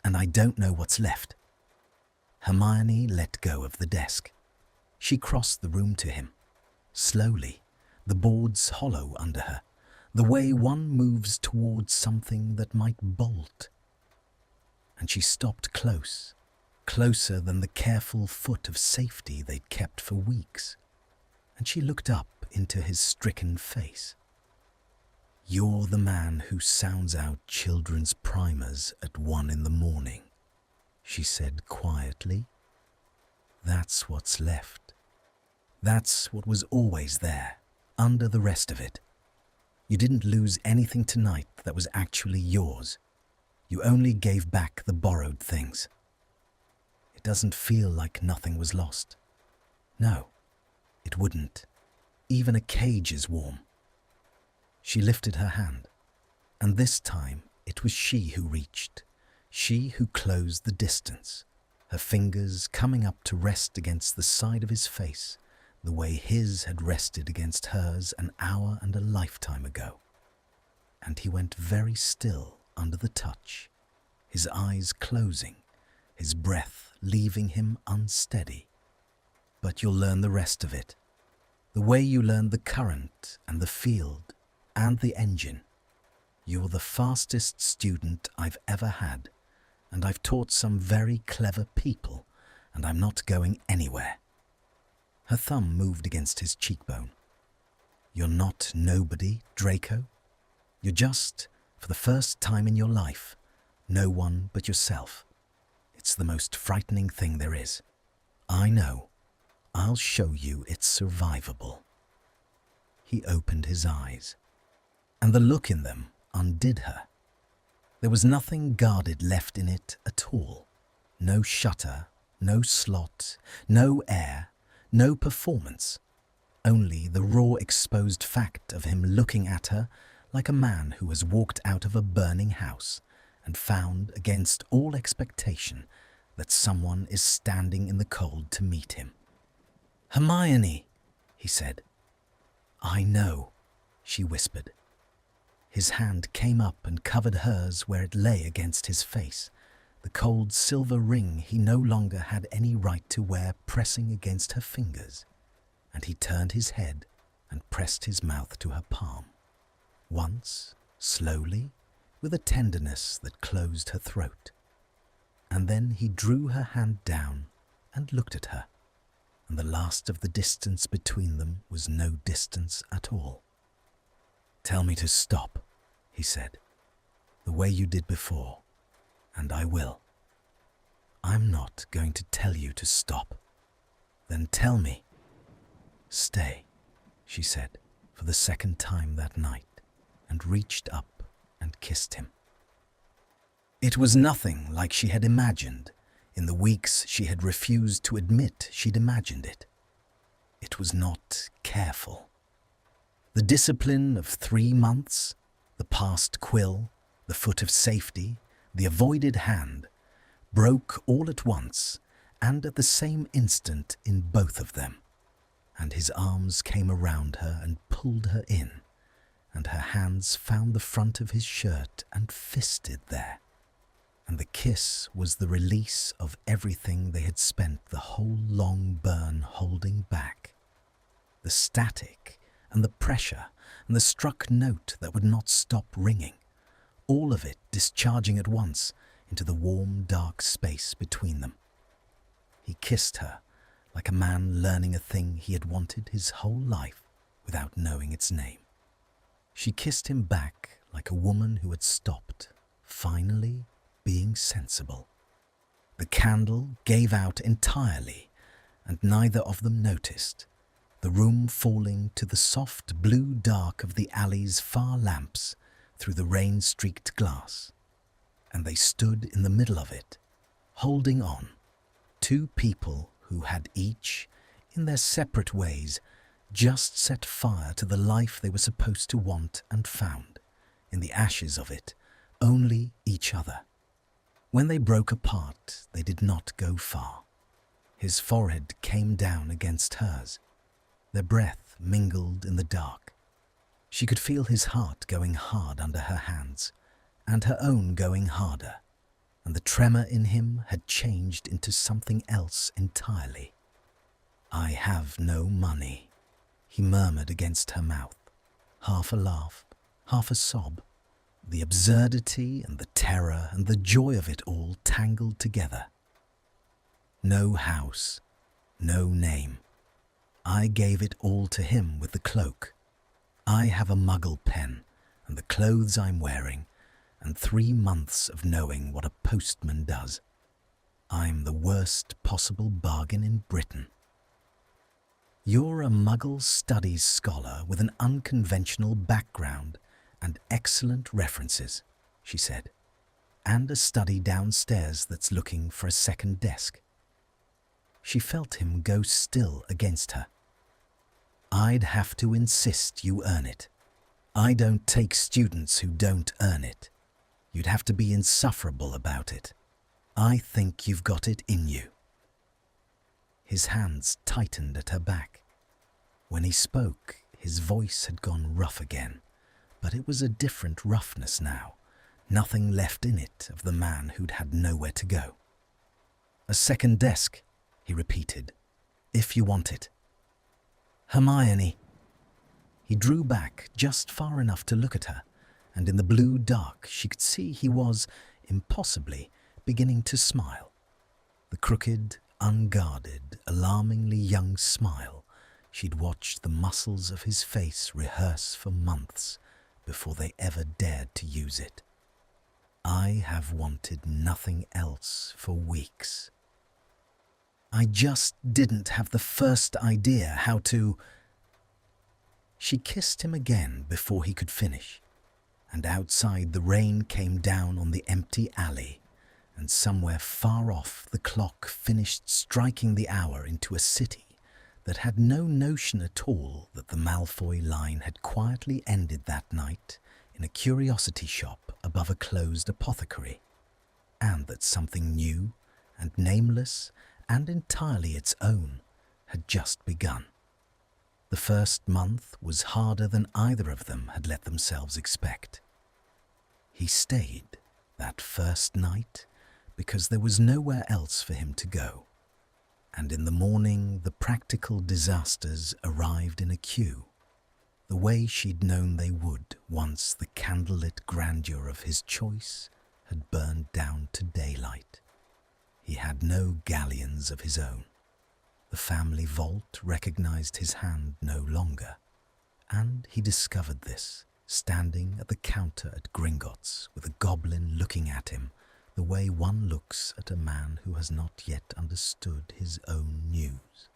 and I don't know what's left." Hermione let go of the desk. She crossed the room to him. Slowly, the boards hollow under her, the way one moves towards something that might bolt. And she stopped close, closer than the careful foot of safety they'd kept for weeks. And she looked up into his stricken face. "You're the man who sounds out children's primers at 1 a.m, she said quietly. "That's what's left. That's what was always there, under the rest of it. You didn't lose anything tonight that was actually yours. You only gave back the borrowed things. It doesn't feel like nothing was lost. No, it wouldn't. Even a cage is warm." She lifted her hand, and this time it was she who reached, she who closed the distance, her fingers coming up to rest against the side of his face, the way his had rested against hers an hour and a lifetime ago. And he went very still under the touch, his eyes closing, his breath leaving him unsteady. "But you'll learn the rest of it, the way you learned the current and the field and the engine. You're the fastest student I've ever had, and I've taught some very clever people, and I'm not going anywhere." Her thumb moved against his cheekbone. "You're not nobody, Draco. You're just, for the first time in your life, no one but yourself. It's the most frightening thing there is. I know. I'll show you it's survivable." He opened his eyes, and the look in them undid her. There was nothing guarded left in it at all. No shutter, no slot, no air, no performance. Only the raw exposed fact of him looking at her like a man who has walked out of a burning house and found, against all expectation, that someone is standing in the cold to meet him. "Hermione," he said. "I know," she whispered. His hand came up and covered hers where it lay against his face, the cold silver ring he no longer had any right to wear pressing against her fingers, and he turned his head and pressed his mouth to her palm. Once, slowly, with a tenderness that closed her throat. And then he drew her hand down and looked at her, and the last of the distance between them was no distance at all. "Tell me to stop," he said, "the way you did before, and I will." "I'm not going to tell you to stop." "Then tell me." "Stay," she said for the second time that night, and reached up and kissed him. It was nothing like she had imagined in the weeks she had refused to admit she'd imagined it. It was not careful. The discipline of 3 months, the past quill, the foot of safety, the avoided hand, broke all at once and at the same instant in both of them, and his arms came around her and pulled her in, and her hands found the front of his shirt and fisted there. And the kiss was the release of everything they had spent the whole long burn holding back. The static and the pressure and the struck note that would not stop ringing, all of it discharging at once into the warm, dark space between them. He kissed her like a man learning a thing he had wanted his whole life without knowing its name. She kissed him back like a woman who had stopped, finally being sensible. The candle gave out entirely, and neither of them noticed, the room falling to the soft blue dark of the alley's far lamps through the rain-streaked glass, and they stood in the middle of it, holding on, 2 people who had each, in their separate ways, just set fire to the life they were supposed to want and found, in the ashes of it, only each other. When they broke apart, they did not go far. His forehead came down against hers. Their breath mingled in the dark. She could feel his heart going hard under her hands, and her own going harder, and the tremor in him had changed into something else entirely. "I have no money," he murmured against her mouth, half a laugh, half a sob. The absurdity and the terror and the joy of it all tangled together. "No house, no name. I gave it all to him with the cloak. I have a muggle pen and the clothes I'm wearing and 3 months of knowing what a postman does. I'm the worst possible bargain in Britain." "You're a Muggle studies scholar with an unconventional background and excellent references," she said, "and a study downstairs that's looking for a second desk." She felt him go still against her. "I'd have to insist you earn it. I don't take students who don't earn it. You'd have to be insufferable about it. I think you've got it in you." His hands tightened at her back. When he spoke, his voice had gone rough again, but it was a different roughness now, nothing left in it of the man who'd had nowhere to go. "A second desk," he repeated, "if you want it." "Hermione." He drew back just far enough to look at her, and in the blue dark she could see he was, impossibly, beginning to smile. The crooked, unguarded, alarmingly young smile she'd watched the muscles of his face rehearse for months before they ever dared to use it. "I have wanted nothing else for weeks. I just didn't have the first idea how to—" She kissed him again before he could finish, and outside the rain came down on the empty alley, and somewhere far off the clock finished striking the hour into a city that had no notion at all that the Malfoy line had quietly ended that night in a curiosity shop above a closed apothecary, and that something new and nameless and entirely its own, had just begun. The first month was harder than either of them had let themselves expect. He stayed that first night because there was nowhere else for him to go, and in the morning the practical disasters arrived in a queue, the way she'd known they would once the candlelit grandeur of his choice had burned down to daylight. He had no galleons of his own. The family vault recognized his hand no longer, and he discovered this, standing at the counter at Gringotts with a goblin looking at him the way one looks at a man who has not yet understood his own news.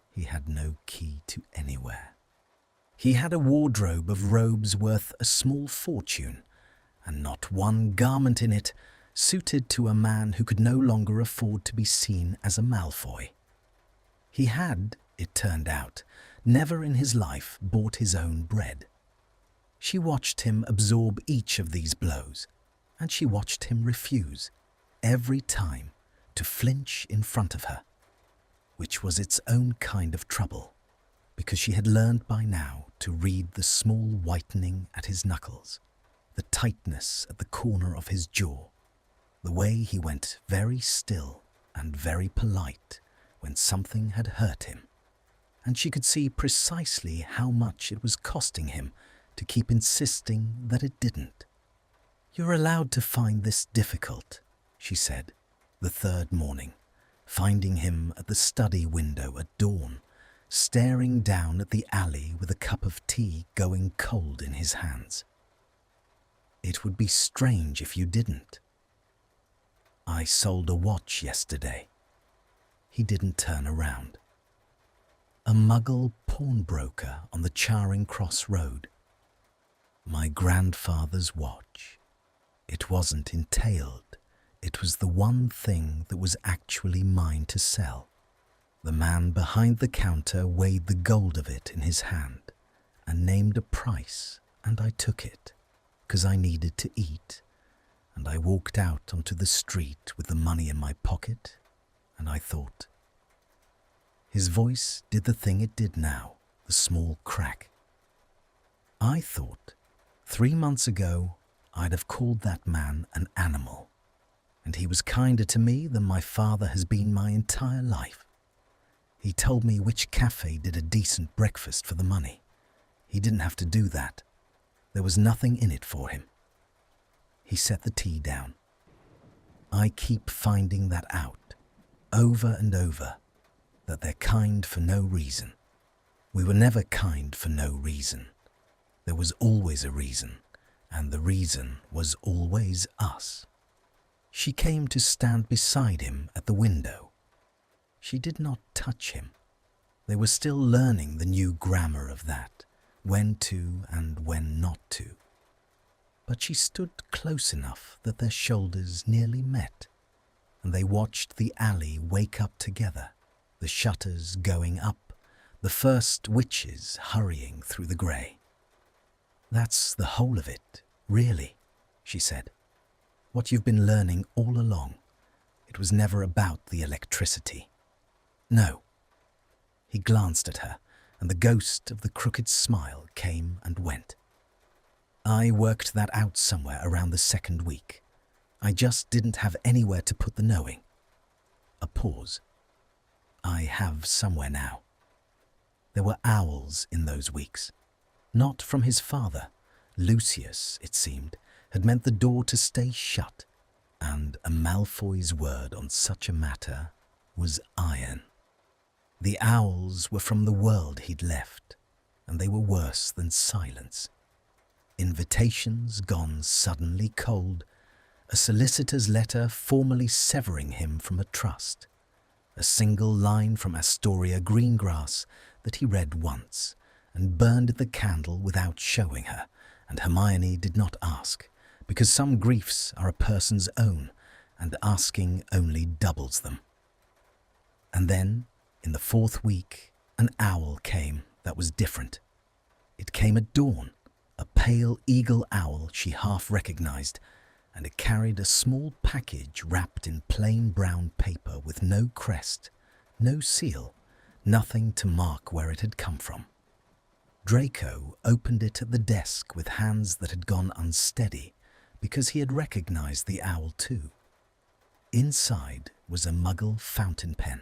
He had no key to anywhere. He had a wardrobe of robes worth a small fortune, and not one garment in it suited to a man who could no longer afford to be seen as a Malfoy. He had, it turned out, never in his life bought his own bread. She watched him absorb each of these blows, and she watched him refuse, every time, to flinch in front of her, which was its own kind of trouble, because she had learned by now to read the small whitening at his knuckles, the tightness at the corner of his jaw, the way he went very still and very polite when something had hurt him, and she could see precisely how much it was costing him to keep insisting that it didn't. "You're allowed to find this difficult," she said, the third morning, finding him at the study window at dawn, staring down at the alley with a cup of tea going cold in his hands. "It would be strange if you didn't." "I sold a watch yesterday." He didn't turn around. "A Muggle pawnbroker on the Charing Cross Road." "My grandfather's watch. It wasn't entailed. It was the one thing that was actually mine to sell. The man behind the counter weighed the gold of it in his hand and named a price, and I took it, 'cause I needed to eat, and I walked out onto the street with the money in my pocket, and I thought." His voice did the thing it did now, the small crack. "I thought 3 months ago I'd have called that man an animal, and he was kinder to me than my father has been my entire life. He told me which cafe did a decent breakfast for the money. He didn't have to do that. There was nothing in it for him." He set the tea down. "I keep finding that out, over and over, that they're kind for no reason. We were never kind for no reason. There was always a reason, and the reason was always us." She came to stand beside him at the window. She did not touch him. They were still learning the new grammar of that, when to and when not to. But she stood close enough that their shoulders nearly met, and they watched the alley wake up together, the shutters going up, the first witches hurrying through the grey. "That's the whole of it, really," she said. "What you've been learning all along. It was never about the electricity." "No." He glanced at her, and the ghost of the crooked smile came and went. "I worked that out somewhere around the second week. I just didn't have anywhere to put the knowing." A pause. "I have somewhere now." There were owls in those weeks. Not from his father. Lucius, it seemed, had meant the door to stay shut, and a Malfoy's word on such a matter was iron. The owls were from the world he'd left, and they were worse than silence. Invitations gone suddenly cold, a solicitor's letter formally severing him from a trust, a single line from Astoria Greengrass that he read once and burned at the candle without showing her, and Hermione did not ask, because some griefs are a person's own, and asking only doubles them. And then, in the 4th week, an owl came that was different. It came at dawn, a pale eagle owl she half recognized, and it carried a small package wrapped in plain brown paper with no crest, no seal, nothing to mark where it had come from. Draco opened it at the desk with hands that had gone unsteady because he had recognized the owl too. Inside was a Muggle fountain pen.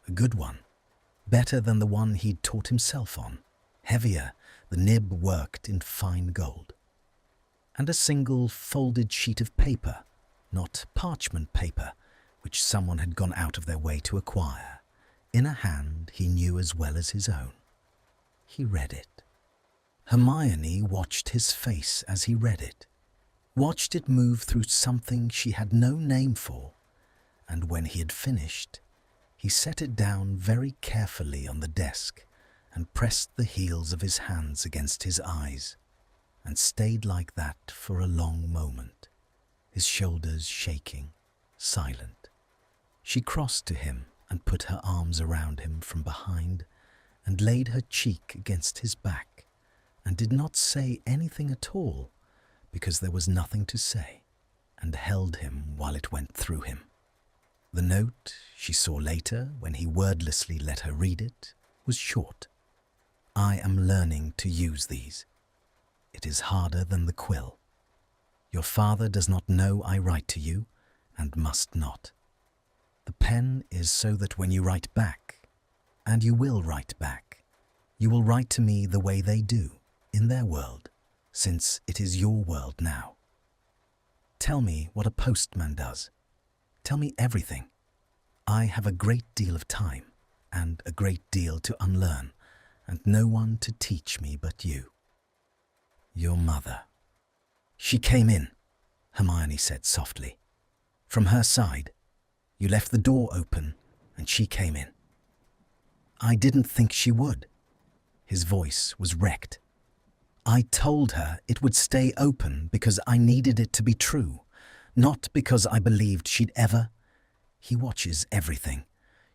A good one, better than the one he'd taught himself on, heavier, the nib worked in fine gold. And a single folded sheet of paper, not parchment paper, which someone had gone out of their way to acquire, in a hand he knew as well as his own. He read it. Hermione watched his face as he read it, watched it move through something she had no name for, and when he had finished, he set it down very carefully on the desk and pressed the heels of his hands against his eyes, and stayed like that for a long moment, his shoulders shaking, silent. She crossed to him and put her arms around him from behind and laid her cheek against his back and did not say anything at all because there was nothing to say, and held him while it went through him. The note, she saw later when he wordlessly let her read it, was short. I am learning to use these. It is harder than the quill. Your father does not know I write to you, and must not. The pen is so that when you write back, and you will write back, you will write to me the way they do, in their world, since it is your world now. Tell me what a postman does. Tell me everything. I have a great deal of time, and a great deal to unlearn, and no one to teach me but you. Your mother. She came in, Hermione said softly. From her side. You left the door open, and she came in. I didn't think she would. His voice was wrecked. I told her it would stay open because I needed it to be true, not because I believed she'd ever. He watches everything.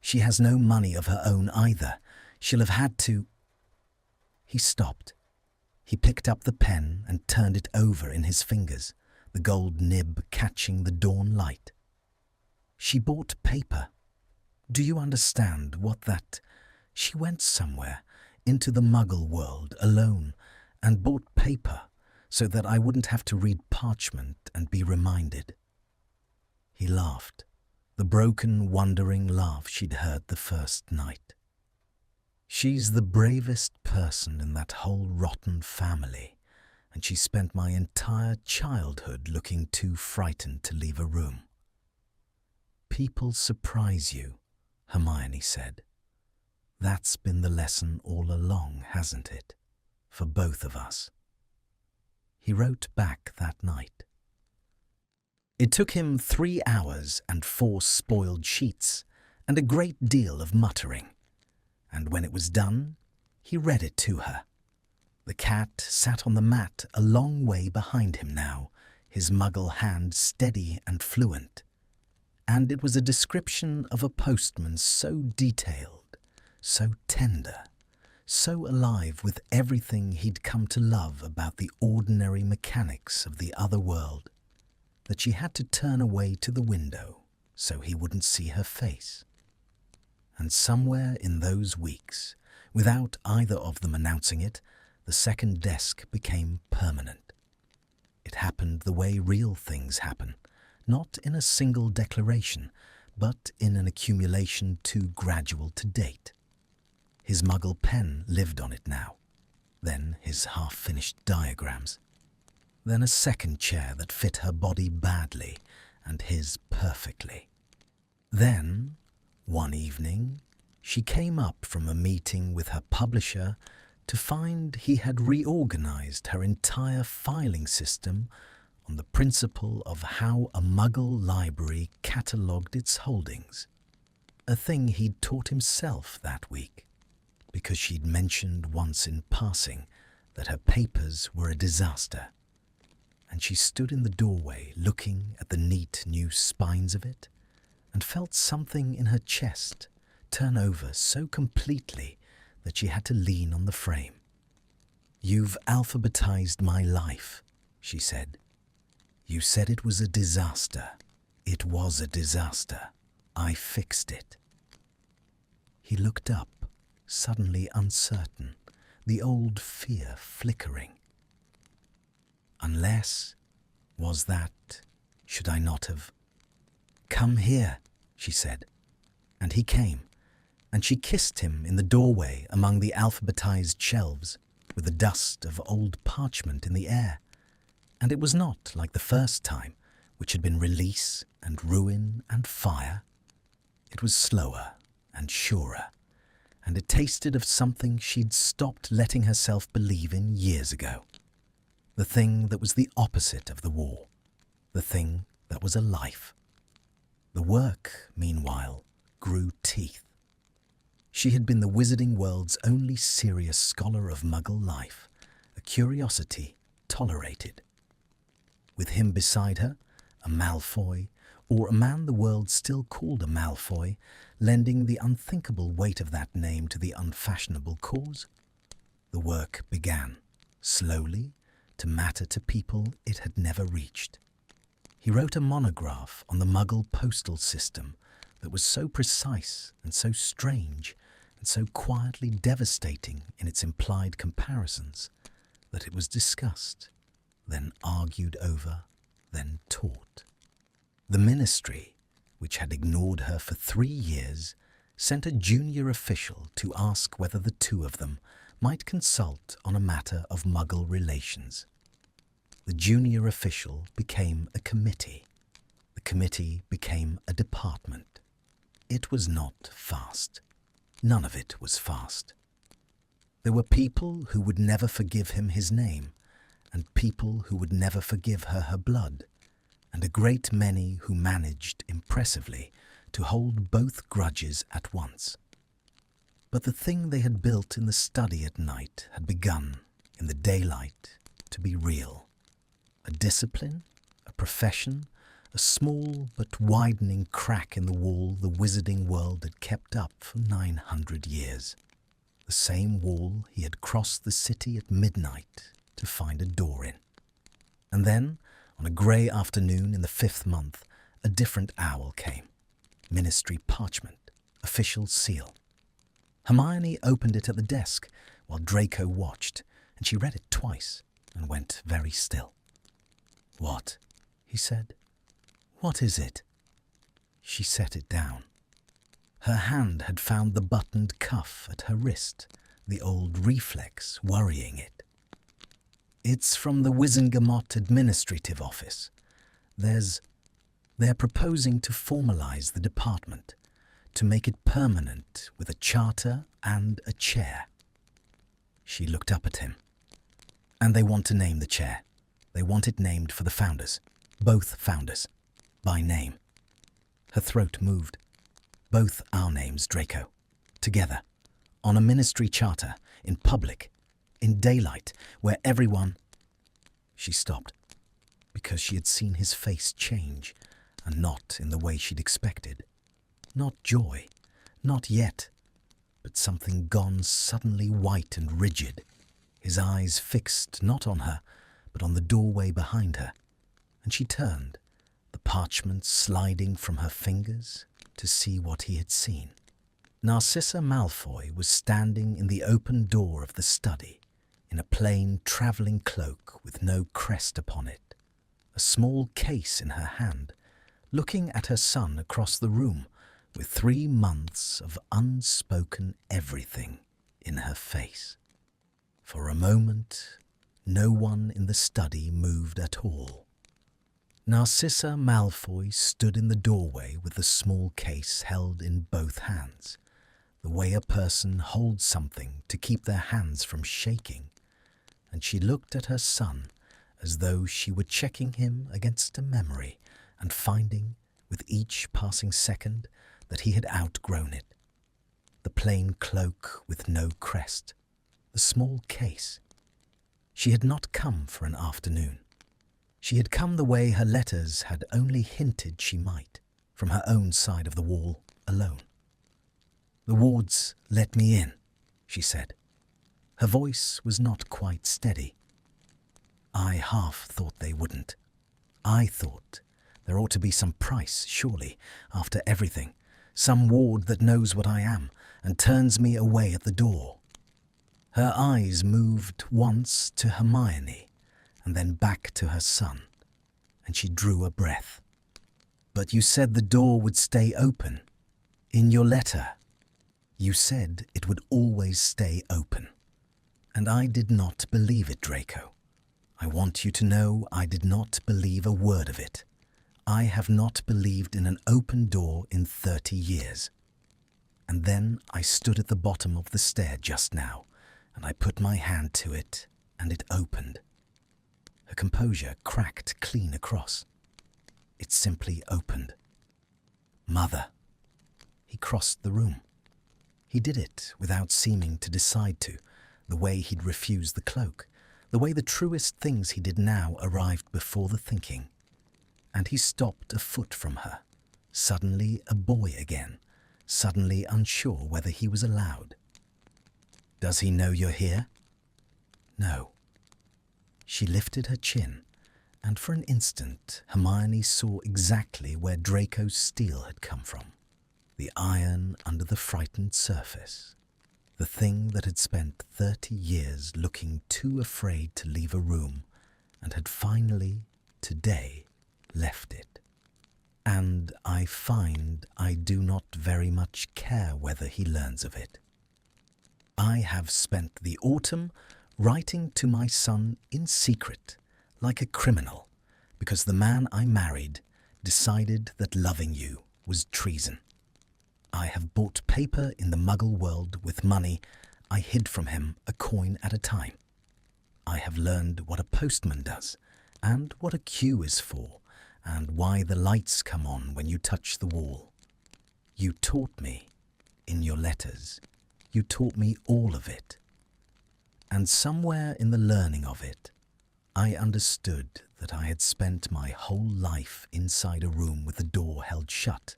She has no money of her own either. She'll have had to. He stopped. He picked up the pen and turned it over in his fingers, the gold nib catching the dawn light. She bought paper. Do you understand what that? She went somewhere, into the Muggle world, alone, and bought paper so that I wouldn't have to read parchment and be reminded. He laughed, the broken, wondering laugh she'd heard the first night. She's the bravest person in that whole rotten family, and she spent my entire childhood looking too frightened to leave a room. People surprise you, Hermione said. That's been the lesson all along, hasn't it? For both of us. He wrote back that night. It took him 3 hours and 4 spoiled sheets and a great deal of muttering. And when it was done, he read it to her. The cat sat on the mat a long way behind him now, his Muggle hand steady and fluent. And it was a description of a postman so detailed, so tender, so alive with everything he'd come to love about the ordinary mechanics of the other world, that she had to turn away to the window so he wouldn't see her face. And somewhere in those weeks, without either of them announcing it, the second desk became permanent. It happened the way real things happen, not in a single declaration, but in an accumulation too gradual to date. His Muggle pen lived on it now, then his half-finished diagrams, then a second chair that fit her body badly and his perfectly. Then, one evening, she came up from a meeting with her publisher to find he had reorganized her entire filing system on the principle of how a Muggle library catalogued its holdings, a thing he'd taught himself that week, because she'd mentioned once in passing that her papers were a disaster, and she stood in the doorway looking at the neat new spines of it and felt something in her chest turn over so completely that she had to lean on the frame. "You've alphabetized my life," she said. You said it was a disaster. It was a disaster. I fixed it. He looked up, suddenly uncertain, the old fear flickering. Unless, was that, should I not have? Come here, she said, and he came, and she kissed him in the doorway among the alphabetized shelves, with the dust of old parchment in the air. And it was not like the first time, which had been release and ruin and fire. It was slower and surer, and it tasted of something she'd stopped letting herself believe in years ago. The thing that was the opposite of the war, the thing that was a life. The work, meanwhile, grew teeth. She had been the wizarding world's only serious scholar of Muggle life, a curiosity tolerated. With him beside her, a Malfoy, or a man the world still called a Malfoy, lending the unthinkable weight of that name to the unfashionable cause, the work began, slowly, to matter to people it had never reached. He wrote a monograph on the Muggle postal system that was so precise and so strange and so quietly devastating in its implied comparisons that it was discussed, then argued over, then taught. The ministry, which had ignored her for 3 years, sent a junior official to ask whether the two of them might consult on a matter of Muggle relations. The junior official became a committee. The committee became a department. It was not fast. None of it was fast. There were people who would never forgive him his name, and people who would never forgive her blood, and a great many who managed impressively to hold both grudges at once. But the thing they had built in the study at night had begun, in the daylight, to be real. A discipline, a profession, a small but widening crack in the wall the wizarding world had kept up for 900 years. The same wall he had crossed the city at midnight to find a door in. And then, on a grey afternoon in the 5th month, a different owl came. Ministry parchment, official seal. Hermione opened it at the desk while Draco watched, and she read it twice and went very still. "What?" he said. "What is it?" She set it down. Her hand had found the buttoned cuff at her wrist, the old reflex worrying it. "It's from the Wizengamot Administrative Office. They're proposing to formalize the department, to make it permanent with a charter and a chair." She looked up at him. "And they want to name the chair. They want it named for the founders, both founders, by name." Her throat moved. "Both our names, Draco. Together. On a ministry charter. In public. In daylight. Where everyone—" She stopped, because she had seen his face change, and not in the way she'd expected. Not joy. Not yet. But something gone suddenly white and rigid. His eyes fixed not on her, but on the doorway behind her. And she turned, the parchment sliding from her fingers, to see what he had seen. Narcissa Malfoy was standing in the open door of the study, in a plain travelling cloak with no crest upon it, a small case in her hand, looking at her son across the room, with 3 months of unspoken everything in her face. For a moment, no one in the study moved at all. Narcissa Malfoy stood in the doorway with the small case held in both hands, the way a person holds something to keep their hands from shaking, and she looked at her son as though she were checking him against a memory and finding, with each passing second, that he had outgrown it. The plain cloak with no crest, the small case. She had not come for an afternoon. She had come the way her letters had only hinted she might, from her own side of the wall, alone. "The wards let me in," she said. Her voice was not quite steady. "I half thought they wouldn't." I thought there ought to be some price, surely, after everything, some ward that knows what I am and turns me away at the door. Her eyes moved once to Hermione and then back to her son, and she drew a breath. But you said the door would stay open. In your letter, you said it would always stay open. And I did not believe it, Draco. I want you to know I did not believe a word of it. I have not believed in an open door in 30 years. And then I stood at the bottom of the stair just now, and I put my hand to it, and it opened. Her composure cracked clean across. It simply opened. Mother. He crossed the room. He did it without seeming to decide to, the way he'd refused the cloak, the way the truest things he did now arrived before the thinking. And he stopped a foot from her, suddenly a boy again, suddenly unsure whether he was allowed. Does he know you're here? No. She lifted her chin, and for an instant Hermione saw exactly where Draco's steel had come from. The iron under the frightened surface. The thing that had spent 30 years looking too afraid to leave a room and had finally, today, left it. And I find I do not very much care whether he learns of it. I have spent the autumn writing to my son in secret, like a criminal, because the man I married decided that loving you was treason. I have bought paper in the Muggle world with money I hid from him, a coin at a time. I have learned what a postman does, and what a queue is for, and why the lights come on when you touch the wall. You taught me, in your letters, you taught me all of it. And somewhere in the learning of it, I understood that I had spent my whole life inside a room with the door held shut,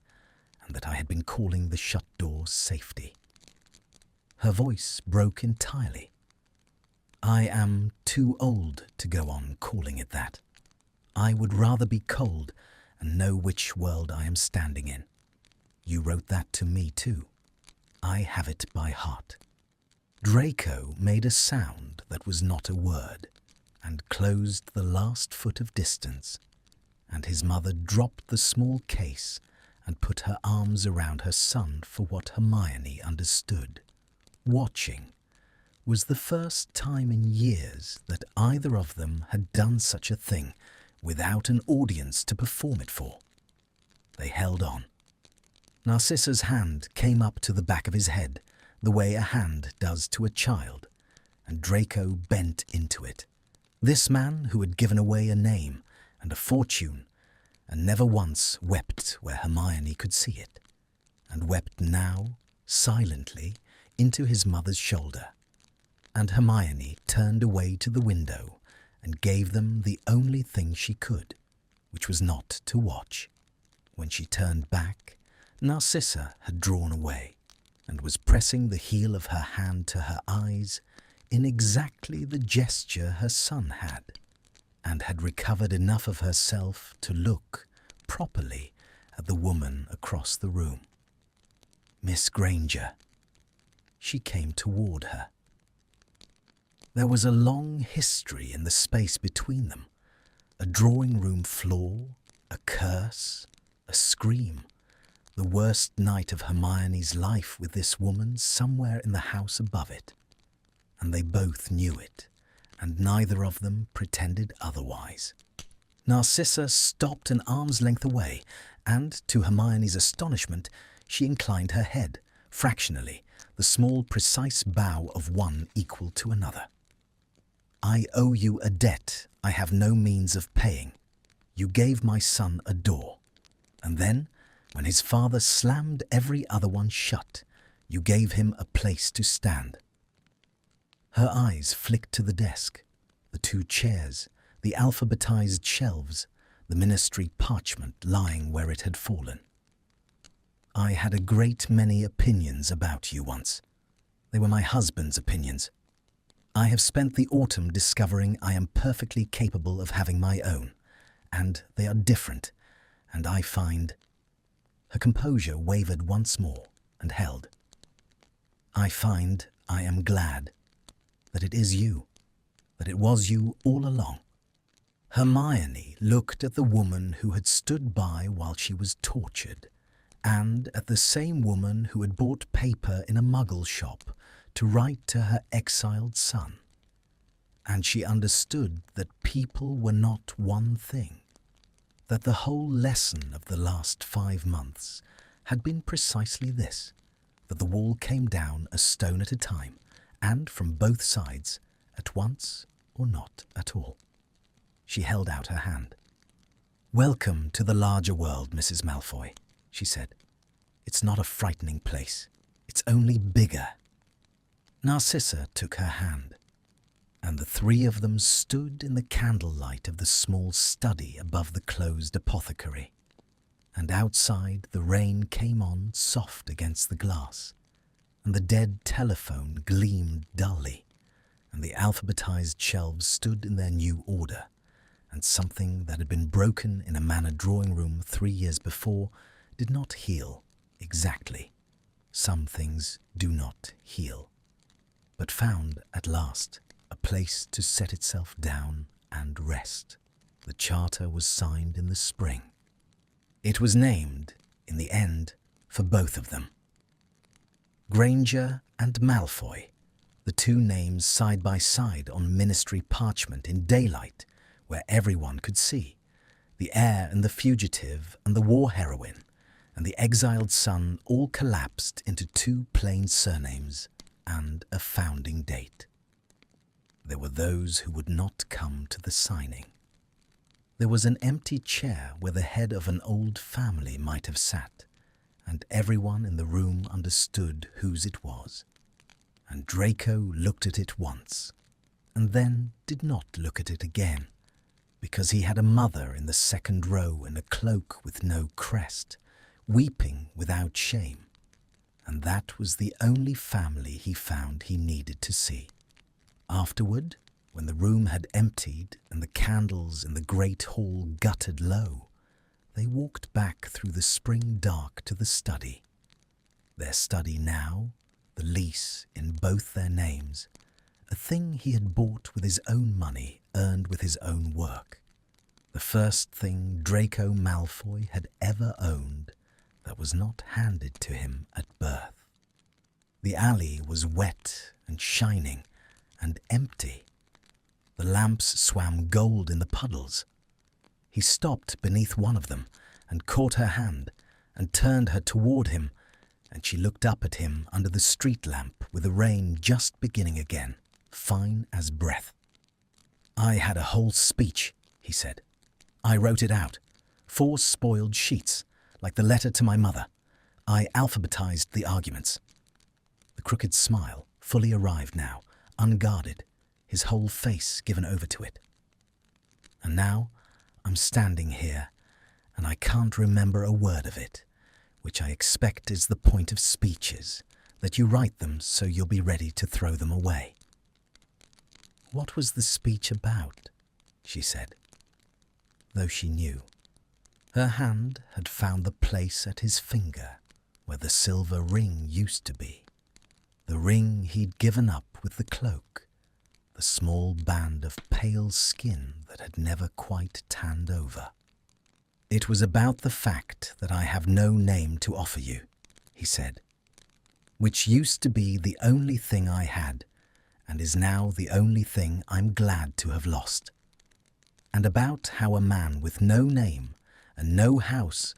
and that I had been calling the shut door safety. Her voice broke entirely. I am too old to go on calling it that. I would rather be cold and know which world I am standing in. You wrote that to me too. I have it by heart. Draco made a sound that was not a word, and closed the last foot of distance, and his mother dropped the small case and put her arms around her son for what Hermione understood. Watching was the first time in years that either of them had done such a thing without an audience to perform it for. They held on. Narcissa's hand came up to the back of his head, the way a hand does to a child, and Draco bent into it. This man who had given away a name and a fortune, and never once wept where Hermione could see it, and wept now, silently, into his mother's shoulder. And Hermione turned away to the window and gave them the only thing she could, which was not to watch. When she turned back, Narcissa had drawn away, and was pressing the heel of her hand to her eyes in exactly the gesture her son had, and had recovered enough of herself to look properly at the woman across the room. Miss Granger. She came toward her. There was a long history in the space between them, a drawing-room floor, a curse, a scream, the worst night of Hermione's life with this woman somewhere in the house above it. And they both knew it, and neither of them pretended otherwise. Narcissa stopped an arm's length away, and, to Hermione's astonishment, she inclined her head, fractionally, the small precise bow of one equal to another. I owe you a debt I have no means of paying. You gave my son a door, and then, when his father slammed every other one shut, you gave him a place to stand. Her eyes flicked to the desk, the two chairs, the alphabetized shelves, the ministry parchment lying where it had fallen. I had a great many opinions about you once. They were my husband's opinions. I have spent the autumn discovering I am perfectly capable of having my own, and they are different, and I find—" Her composure wavered once more and held. "I find I am glad that it is you, that it was you all along." Hermione looked at the woman who had stood by while she was tortured, and at the same woman who had bought paper in a muggle shop to write to her exiled son. And she understood that people were not one thing, that the whole lesson of the last 5 months had been precisely this, that the wall came down a stone at a time, and from both sides, at once or not at all. She held out her hand. "Welcome to the larger world, Mrs. Malfoy," she said. "It's not a frightening place. It's only bigger." Narcissa took her hand, and the three of them stood in the candlelight of the small study above the closed apothecary. And outside the rain came on soft against the glass, and the dead telephone gleamed dully, and the alphabetized shelves stood in their new order, and something that had been broken in a manor drawing-room 3 years before did not heal exactly. Some things do not heal, but found at last a place to set itself down and rest. The charter was signed in the spring. It was named, in the end, for both of them. Granger and Malfoy, the two names side by side on ministry parchment in daylight, where everyone could see, the heir and the fugitive and the war heroine and the exiled son all collapsed into 2 plain surnames and a founding date. There were those who would not come to the signing. There was an empty chair where the head of an old family might have sat, and everyone in the room understood whose it was. And Draco looked at it once, and then did not look at it again, because he had a mother in the second row in a cloak with no crest, weeping without shame, and that was the only family he found he needed to see. Afterward, when the room had emptied and the candles in the great hall guttered low, they walked back through the spring dark to the study. Their study now, the lease in both their names, a thing he had bought with his own money earned with his own work. The first thing Draco Malfoy had ever owned that was not handed to him at birth. The alley was wet and shining and empty. The lamps swam gold in the puddles. He stopped beneath one of them and caught her hand and turned her toward him, and she looked up at him under the street lamp with the rain just beginning again, fine as breath. "I had a whole speech," he said. "I wrote it out. 4 spoiled sheets, like the letter to my mother. I alphabetized the arguments." The crooked smile fully arrived now, unguarded, his whole face given over to it. "And now I'm standing here, and I can't remember a word of it, which I expect is the point of speeches, that you write them so you'll be ready to throw them away." "What was the speech about?" she said, though she knew. Her hand had found the place at his finger where the silver ring used to be, the ring he'd given up with the cloak, the small band of pale skin that had never quite tanned over. "It was about the fact that I have no name to offer you," he said, "which used to be the only thing I had, and is now the only thing I'm glad to have lost. And about how a man with no name and no house,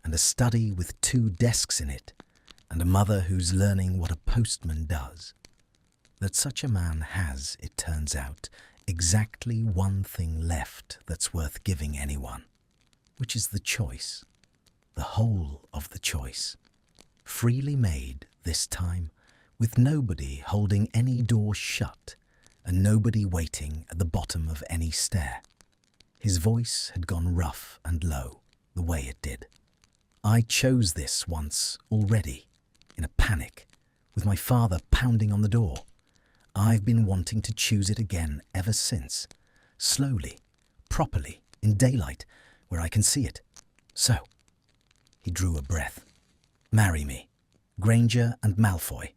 and a study with 2 desks in it, and a mother who's learning what a postman does, that such a man has, it turns out, exactly one thing left that's worth giving anyone, which is the choice, the whole of the choice, freely made this time, with nobody holding any door shut, and nobody waiting at the bottom of any stair." His voice had gone rough and low, the way it did. "I chose this once already, in a panic, with my father pounding on the door. I've been wanting to choose it again ever since, slowly, properly, in daylight, where I can see it. So, he drew a breath. Marry me, Granger and Malfoy,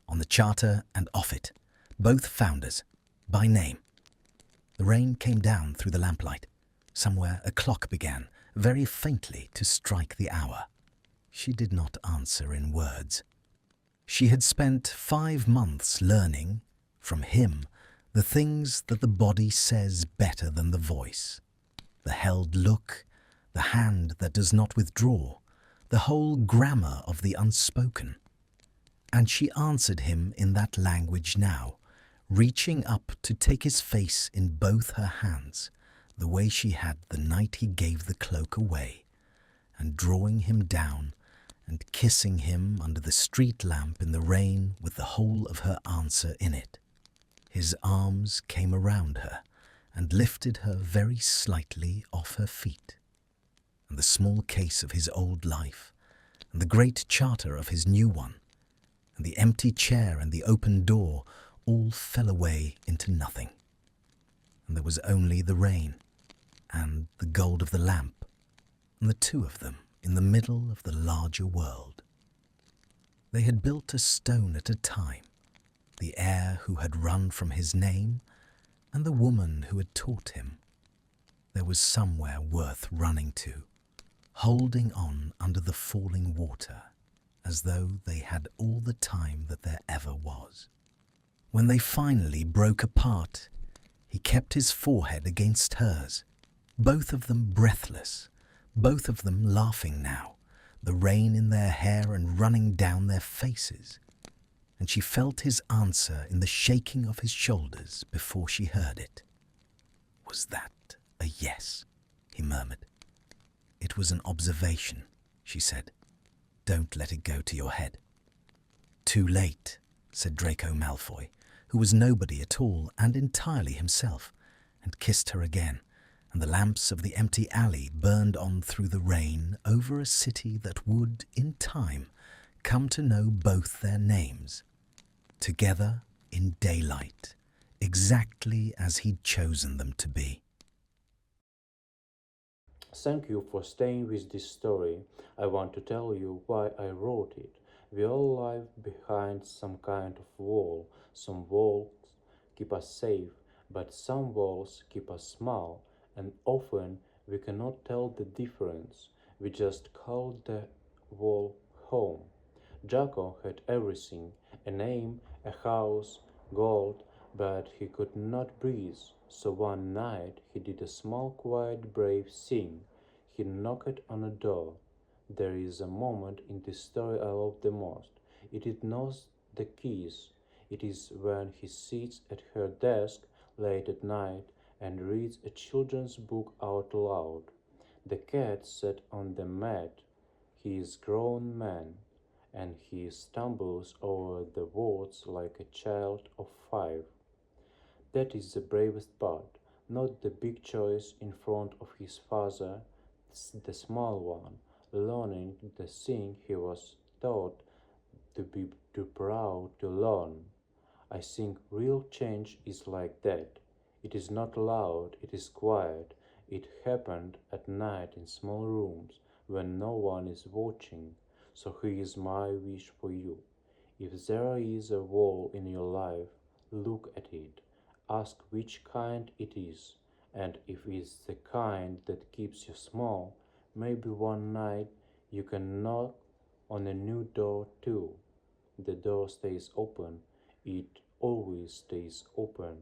on the charter and off it, both founders, by name. The rain came down through the lamplight. Somewhere a clock began, very faintly, to strike the hour. She did not answer in words. She had spent 5 months learning, from him, the things that the body says better than the voice. The held look, the hand that does not withdraw, the whole grammar of the unspoken. And she answered him in that language now, reaching up to take his face in both her hands, the way she had the night he gave the cloak away, and drawing him down and kissing him under the street lamp in the rain with the whole of her answer in it. His arms came around her and lifted her very slightly off her feet. And the small case of his old life, and the great charter of his new one, and the empty chair and the open door all fell away into nothing. And there was only the rain, and the gold of the lamp, and the two of them in the middle of the larger world. They had built a stone at a time, the heir who had run from his name, and the woman who had taught him. There was somewhere worth running to, holding on under the falling water, as though they had all the time that there ever was. When they finally broke apart, he kept his forehead against hers, both of them breathless, both of them laughing now, the rain in their hair and running down their faces. And she felt his answer in the shaking of his shoulders before she heard it. Was that a yes? He murmured. It was an observation, she said. Don't let it go to your head. Too late, said Draco Malfoy, who was nobody at all and entirely himself, and kissed her again, and the lamps of the empty alley burned on through the rain over a city that would, in time, come to know both their names, together in daylight, exactly as he'd chosen them to be. Thank you for staying with this story. I want to tell you why I wrote it. We all live behind some kind of wall. Some walls keep us safe, but some walls keep us small, and often we cannot tell the difference. We just call the wall home. Draco had everything, a name, a house, gold, but he could not breathe. So one night he did a small, quiet, brave thing. He knocked on a door. There is a moment in this story I love the most. It is not the keys. It is when he sits at her desk late at night and reads a children's book out loud. The cat sat on the mat. He is a grown man, and he stumbles over the words like a child of 5. That is the bravest part, not the big choice in front of his father, the small one, learning the thing he was taught to be too proud to learn. I think real change is like that. It is not loud, it is quiet. It happened at night in small rooms when no one is watching. So here is my wish for you. If there is a wall in your life, look at it. Ask which kind it is, and if it's the kind that keeps you small, maybe one night you can knock on a new door too. The door stays open, it always stays open.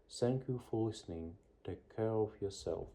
Thank you for listening. Take care of yourself.